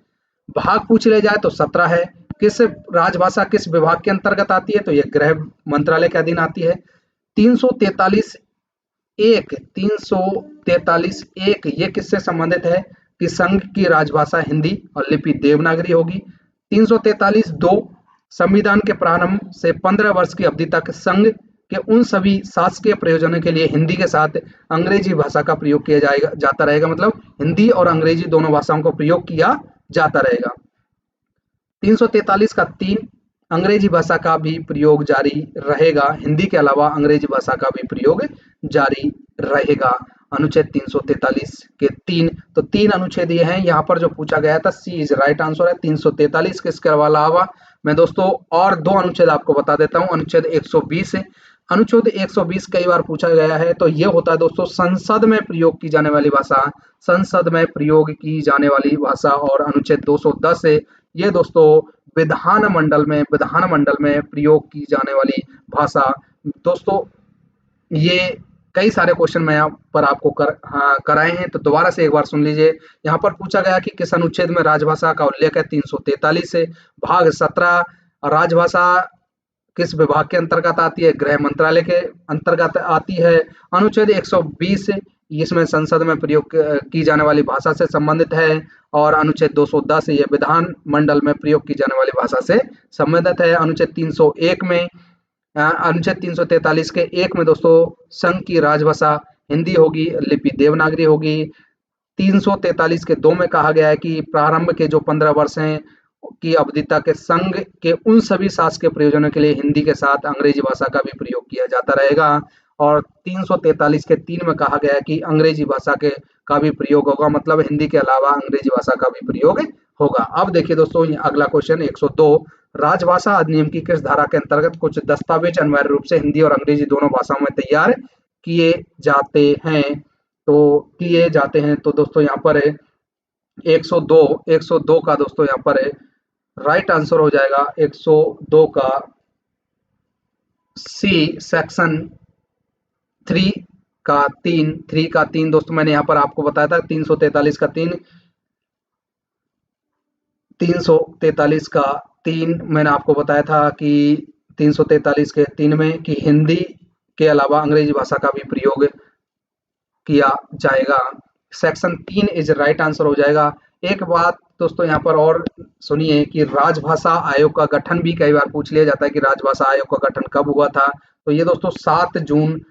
भाग पूछ ले जाए तो 17 है। किस राजभाषा किस विभाग के अंतर्गत आती है, तो यह गृह मंत्रालय के अधीन आती है। 343 1 ये किससे संबंधित है कि संघ की राजभाषा हिंदी और लिपि देवनागरी होगी। 343-2 संविधान के प्रारंभ से 15 वर्ष की अवधि तक संघ कि उन सभी शासकीय प्रयोजनों के लिए हिंदी के साथ अंग्रेजी भाषा का प्रयोग किया जाता रहेगा, मतलब हिंदी और अंग्रेजी दोनों भाषाओं का प्रयोग किया जाता रहेगा। 343 का 3 अंग्रेजी भाषा का भी प्रयोग जारी रहेगा, हिंदी के अलावा अंग्रेजी भाषा का भी प्रयोग जारी रहेगा। अनुच्छेद 343 के 3, तो 3 अनुच्छेद ये हैं। यहाँ पर जो पूछा गया था सी इज राइट आंसर है 343 के। इसके अलावा मैं दोस्तों और 2 अनुच्छेद आपको बता देता हूँ। अनुच्छेद 120 है, अनुच्छेद 120 कई बार पूछा गया है, तो ये होता है दोस्तों संसद में प्रयोग की जाने वाली भाषा, संसद में प्रयोग की जाने वाली भाषा। और अनुच्छेद 210 है, ये दोस्तों विधानमंडल में प्रयोग की जाने वाली भाषा। दोस्तों ये कई सारे क्वेश्चन मैं यहाँ पर आपको कराए हैं, तो दोबारा से एक बार सुन लीजिए। यहाँ पर पूछा गया कि किस अनुच्छेद में राजभाषा का उल्लेख है, 343 से। भाग 17 राजभाषा किस विभाग के अंतर्गत आती है, गृह मंत्रालय के अंतर्गत आती है। अनुच्छेद 120 इसमें संसद में प्रयोग की जाने वाली भाषा से संबंधित है। और अनुच्छेद 210 ये विधान मंडल में प्रयोग की जाने वाली भाषा से संबंधित है। अनुच्छेद 301 में अनुच्छेद 343 के 1 में दोस्तों संघ की राजभाषा हिंदी होगी, लिपि देवनागरी होगी। 343 के 2 में कहा गया है कि प्रारंभ के जो 15 वर्ष हैं की अवधिता के संघ के उन सभी शासकीय प्रयोजनों के लिए हिंदी के साथ अंग्रेजी भाषा का भी प्रयोग किया जाता रहेगा। और 343 के 3 में कहा गया है कि अंग्रेजी भाषा के का भी प्रयोग होगा, मतलब हिंदी के अलावा अंग्रेजी भाषा का भी प्रयोग होगा। अब देखिए दोस्तों अगला क्वेश्चन 102, राजभाषा अधिनियम की किस धारा के अंतर्गत कुछ दस्तावेज अनिवार्य रूप से हिंदी और अंग्रेजी दोनों भाषाओं में तैयार किए जाते हैं? तो दोस्तों यहाँ पर 102 का दोस्तों यहाँ पर राइट आंसर हो जाएगा 102 का सी, सेक्शन 3 का 3 दोस्तों मैंने यहाँ पर आपको बताया था 343 का 3, 343 का 3 मैंने आपको बताया था कि 343 के 3 में कि हिंदी के अलावा अंग्रेजी भाषा का भी प्रयोग किया जाएगा। सेक्शन 3 इज राइट आंसर हो जाएगा। एक बात दोस्तों यहाँ पर और सुनिए कि राजभाषा आयोग का गठन भी कई बार पूछ लिया जाता है कि राजभाषा आयोग का गठन कब हुआ था। तो ये दोस्तों 7 जून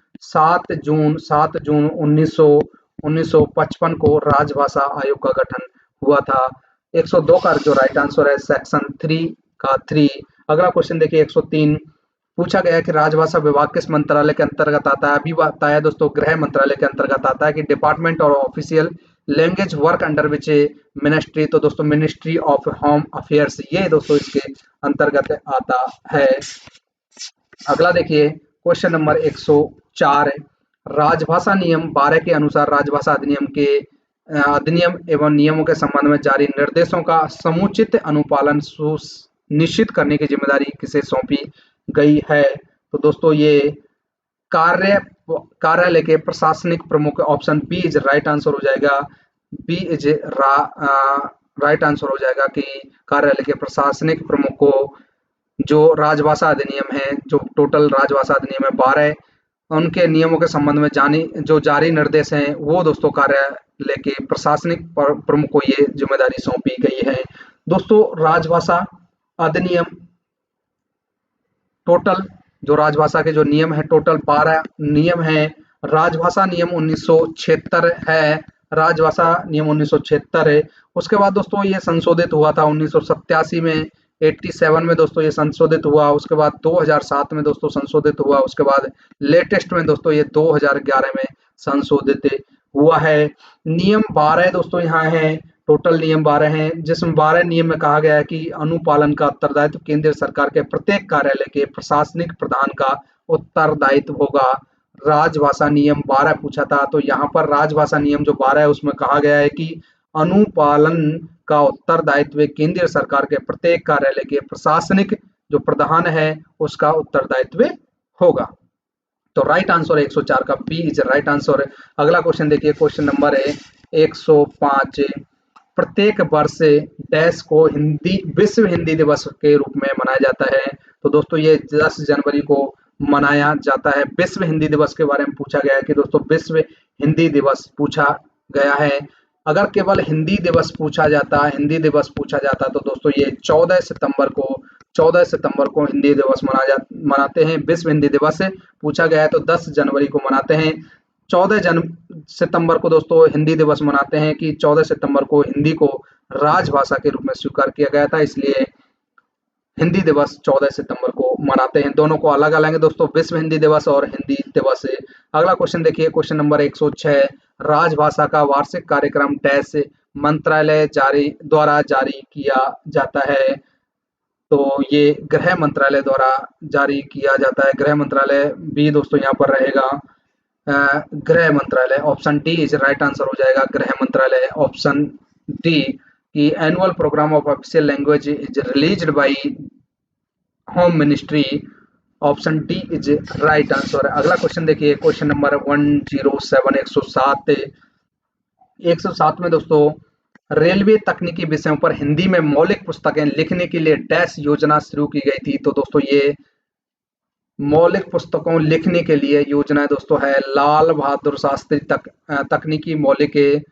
1955 को राजभाषा आयोग का गठन हुआ था। 102 का जो राइट आंसर है सेक्शन 3 का 3। अगला क्वेश्चन देखिए 103, पूछा गया है कि राजभाषा विभाग किस मंत्रालय के अंतर्गत आता है? अभी बताया दोस्तों गृह मंत्रालय के अंतर्गत आता है कि डिपार्टमेंट और official language work under which ministry, तो दोस्तों मिनिस्ट्री ऑफ होम अफेयर्स ये दोस्तों इसके अंतर्गत आता है। अगला देखिए क्वेश्चन नंबर 104, राजभाषा नियम 12 के अनुसार राजभाषा अधिनियम एवं नियमों के संबंध में जारी निर्देशों का समुचित अनुपालन सुनिश्चित करने की जिम्मेदारी किसे सौंपी गई है? तो दोस्तों ये कार्यालय के प्रशासनिक प्रमुख, option B is right answer हो जाएगा। बी इज राइट आंसर हो जाएगा कि कार्यालय के प्रशासनिक प्रमुख को जो राजभाषा अधिनियम है, जो टोटल राजभाषा अधिनियम है 12, उनके नियमों के संबंध में जो जारी निर्देश हैं वो दोस्तों कार्यालय के प्रशासनिक प्रमुख को ये जिम्मेदारी सौंपी गई है। दोस्तों राजभाषा अधिनियम टोटल जो राजभाषा के जो नियम है टोटल 12 नियम है। राजभाषा नियम 1976 है, राजभाषा नियम 1976 है। उसके बाद दोस्तों ये संशोधित हुआ था 1987 में, 87 में दोस्तों ये संशोधित हुआ। उसके बाद 2007 में दोस्तों संशोधित हुआ। उसके बाद लेटेस्ट में दोस्तों ये 2011 में संशोधित हुआ है। नियम 12 दोस्तों यहाँ है, टोटल नियम 12 हैं, जिसमें 12 नियम में कहा गया है कि अनुपालन का उत्तरदायित्व केंद्र सरकार के प्रत्येक कार्यालय के प्रशासनिक प्रधान का उत्तरदायित्व होगा। राजभाषा नियम 12 पूछा था, तो यहाँ पर राजभाषा नियम जो 12 है उसमें कहा गया है कि अनुपालन का उत्तरदायित्व केंद्रीय सरकार के प्रत्येक कार्यालय के प्रशासनिक जो प्रधान है उसका उत्तरदायित्व होगा। तो राइट आंसर है 104 का बी इज राइट आंसर। अगला क्वेश्चन देखिए, क्वेश्चन नंबर है 105, प्रत्येक वर्ष डैश को विश्व हिंदी दिवस के रूप में मनाया जाता है? तो दोस्तों ये 10 जनवरी को मनाया जाता है। विश्व हिंदी दिवस के बारे में पूछा गया है कि दोस्तों विश्व हिंदी दिवस पूछा गया है। अगर केवल हिंदी दिवस पूछा जाता तो दोस्तों ये 14 सितंबर को हिंदी दिवस मनाते हैं। विश्व हिंदी दिवस पूछा गया है तो 10 जनवरी को मनाते हैं। 14 सितंबर को दोस्तों हिंदी दिवस मनाते हैं कि 14 सितंबर को हिंदी को राजभाषा के रूप में स्वीकार किया गया था, इसलिए हिंदी दिवस 14 सितंबर को मनाते हैं। दोनों को अलग अलग है दोस्तों, विश्व हिंदी दिवस और हिंदी दिवस। अगला क्वेश्चन देखिए, क्वेश्चन नंबर 106, राजभाषा का वार्षिक कार्यक्रम डैश मंत्रालय द्वारा जारी किया जाता है? तो ये गृह मंत्रालय द्वारा जारी किया जाता है। गृह मंत्रालय भी दोस्तों यहाँ पर रहेगा गृह मंत्रालय, option D is right answer हो जाएगा गृह मंत्रालय। ऑप्शन डी की annual programme of official language is released by home ministry, option D is right answer. अगला क्वेश्चन देखिए, क्वेश्चन नंबर 107 107 में दोस्तों रेलवे तकनीकी विषयों पर हिंदी में मौलिक पुस्तकें लिखने के लिए डैश योजना शुरू की गई थी? तो दोस्तों ये मौलिक पुस्तकों लिखने के लिए योजना दोस्तों है लाल बहादुर शास्त्री तकनीकी मौलिक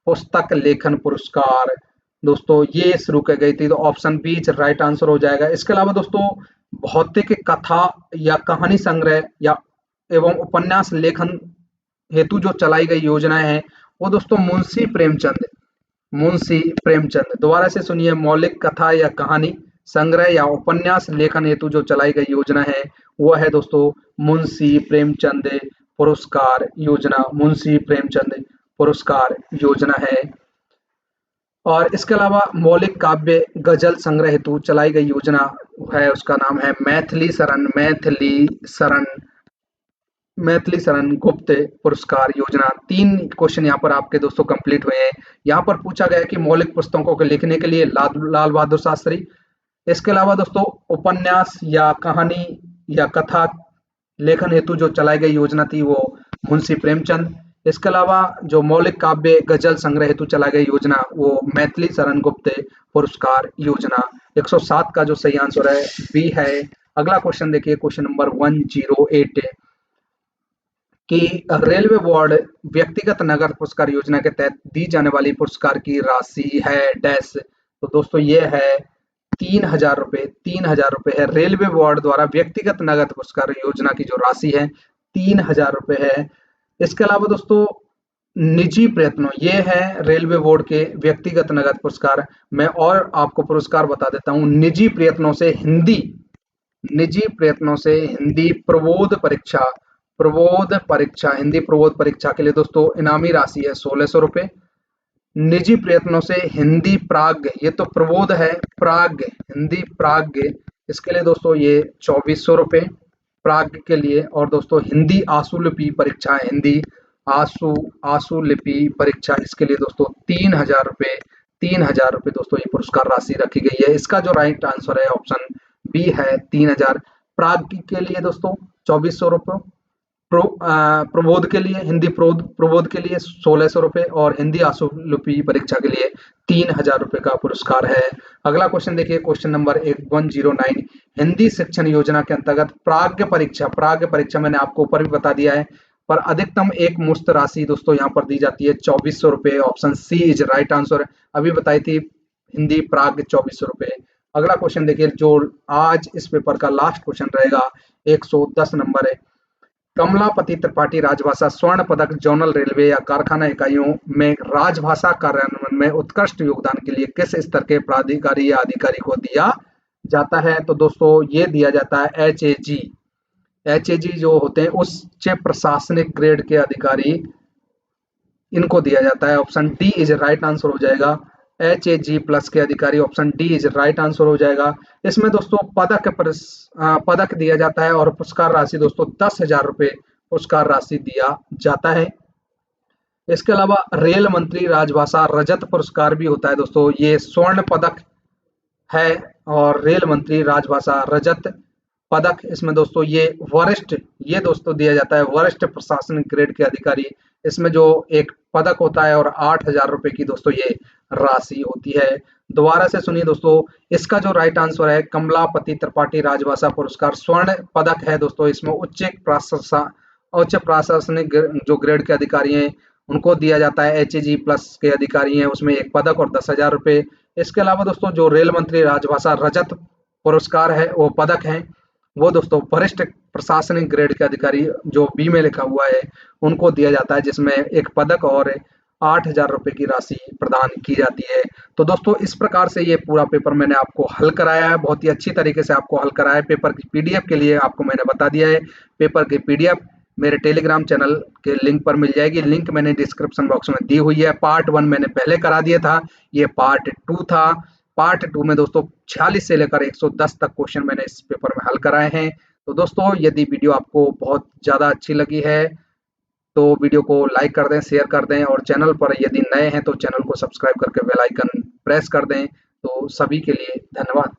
पुस्तक लेखन पुरस्कार, दोस्तों ये शुरू की गई थी। तो ऑप्शन बी राइट आंसर हो जाएगा। इसके अलावा दोस्तों भौतिक कथा या कहानी संग्रह या एवं उपन्यास लेखन हेतु जो चलाई गई योजनाएं हैं वो दोस्तों मुंशी प्रेमचंद मुंशी प्रेमचंद। दोबारा से सुनिए, मौलिक कथा या कहानी संग्रह या उपन्यास लेखन हेतु जो चलाई गई योजना है वो है दोस्तों मुंशी प्रेमचंद पुरस्कार योजना। मुंशी प्रेमचंद पुरस्कार योजना है। और इसके अलावा मौलिक काव्य गजल संग्रह हेतु चलाई गई योजना है, उसका नाम है मैथिली शरण गुप्त पुरस्कार योजना। 3 क्वेश्चन यहाँ पर आपके दोस्तों कंप्लीट हुए हैं। यहाँ पर पूछा गया कि मौलिक पुस्तकों को लिखने के लिए लाल बहादुर शास्त्री। इसके अलावा दोस्तों उपन्यास या कहानी या कथा लेखन हेतु जो चलाई गई योजना थी वो मुंशी प्रेमचंद। इसके अलावा जो मौलिक काव्य गजल संग्रह हेतु चलाई गई योजना वो मैथिली शरण गुप्त पुरस्कार योजना। 107 का जो सही आंसर है बी है। अगला क्वेश्चन देखिए, क्वेश्चन नंबर 108 कि रेलवे बोर्ड व्यक्तिगत नगद पुरस्कार योजना के तहत दी जाने वाली पुरस्कार की राशि है डैश। तो दोस्तों ये है 3000 रुपए। 3000 रुपए है रेलवे बोर्ड द्वारा व्यक्तिगत नगद पुरस्कार योजना की जो राशि है 3000 रुपए है। इसके अलावा दोस्तों निजी प्रयत्नों, ये है रेलवे बोर्ड के व्यक्तिगत नगद पुरस्कार। मैं और आपको पुरस्कार बता देता हूँ। निजी प्रयत्नों से हिंदी हिंदी प्रबोध परीक्षा के लिए दोस्तों इनामी राशि है 1600 रुपए। निजी प्रयत्नों से हिंदी प्राग्ञ, ये तो प्रबोध है, हिंदी प्राग्ञ, इसके लिए दोस्तों ये 2400 रुपए प्राग्ञ के लिए। और दोस्तों हिंदी आशुलिपि परीक्षा है, हिंदी आशुलिपि परीक्षा, इसके लिए दोस्तों 3000 रुपए। 3000 रुपए दोस्तों ये पुरस्कार राशि रखी गई है। इसका जो राइट आंसर है ऑप्शन बी है 3000। प्राग्ञ के लिए दोस्तों 2400 रुपए, प्रबोध के लिए हिंदी प्रबोध के लिए 1600 रुपए और हिंदी आशुलिपि परीक्षा के लिए 3000 रुपए का पुरस्कार है। अगला क्वेश्चन देखिए, क्वेश्चन नंबर 109 हिंदी शिक्षण योजना के अंतर्गत प्राग्ञ परीक्षा मैंने आपको ऊपर भी बता दिया है, पर अधिकतम एक मुश्त राशि दोस्तों यहाँ पर दी जाती है 2400 रुपए। Option C is right answer. अभी बताई थी हिंदी प्राग्ञ 2400 रुपए। अगला क्वेश्चन देखिए, जो आज इस पेपर का लास्ट क्वेश्चन रहेगा 110 नंबर है। कमलापति त्रिपाठी राजभाषा स्वर्ण पदक जोनल रेलवे या कारखाना इकाइयों में राजभाषा कार्यान्वयन में उत्कृष्ट योगदान के लिए किस स्तर के प्राधिकारी या अधिकारी को दिया जाता है? तो दोस्तों ये दिया जाता है HAG जो होते हैं उच्च प्रशासनिक ग्रेड के अधिकारी, इनको दिया जाता है। Option D is right answer हो जाएगा। HAG+ के अधिकारी, option D is right answer हो जाएगा। इसमें दोस्तों पदक दिया जाता है और पुरस्कार राशि दोस्तों 10,000 रुपए पुरस्कार राशि दिया जाता है। इसके अलावा रेल मंत्री राजभाषा रजत पुरस्कार भी होता है दोस्तों, ये स्वर्ण पदक है और रेल मंत्री राजभाषा रजत पदक, इसमें दोस्तों ये दोस्तों दिया जाता है वरिष्ठ प्रशासनिक ग्रेड के अधिकारी। इसमें जो एक पदक होता है और 8,000 रुपए की दोस्तों ये राशि होती है। दोबारा से सुनिए दोस्तों, इसका जो राइट आंसर है कमलापति त्रिपाठी राजभाषा पुरस्कार स्वर्ण पदक है दोस्तों। इसमें उच्च प्रशासनिक जो ग्रेड के अधिकारी हैं उनको दिया जाता है। HAG+ के अधिकारी हैं उसमें एक पदक और 10,000 रुपए। इसके अलावा दोस्तों जो रेल मंत्री राजभाषा रजत पुरस्कार है वो पदक है, वो दोस्तों वरिष्ठ प्रशासनिक ग्रेड के अधिकारी जो बी में लिखा हुआ है उनको दिया जाता है, जिसमें एक पदक और 8,000 रुपए की राशि प्रदान की जाती है। तो दोस्तों इस प्रकार से ये पूरा पेपर मैंने आपको हल कराया है, बहुत ही अच्छी तरीके से आपको हल कराया है। पेपर की PDF के लिए आपको मैंने बता दिया है। पेपर की PDF मेरे टेलीग्राम चैनल के लिंक पर मिल जाएगी, लिंक मैंने डिस्क्रिप्शन बॉक्स में दी हुई है। पार्ट 1 मैंने पहले करा दिया था, ये पार्ट 2 था। पार्ट 2 में दोस्तों 46 से लेकर 110 तक क्वेश्चन मैंने इस पेपर में हल कराए हैं। तो दोस्तों यदि वीडियो आपको बहुत ज़्यादा अच्छी लगी है तो वीडियो को लाइक कर दें, शेयर कर दें और चैनल पर यदि नए हैं तो चैनल को सब्सक्राइब करके बेल आइकन प्रेस कर दें। तो सभी के लिए धन्यवाद।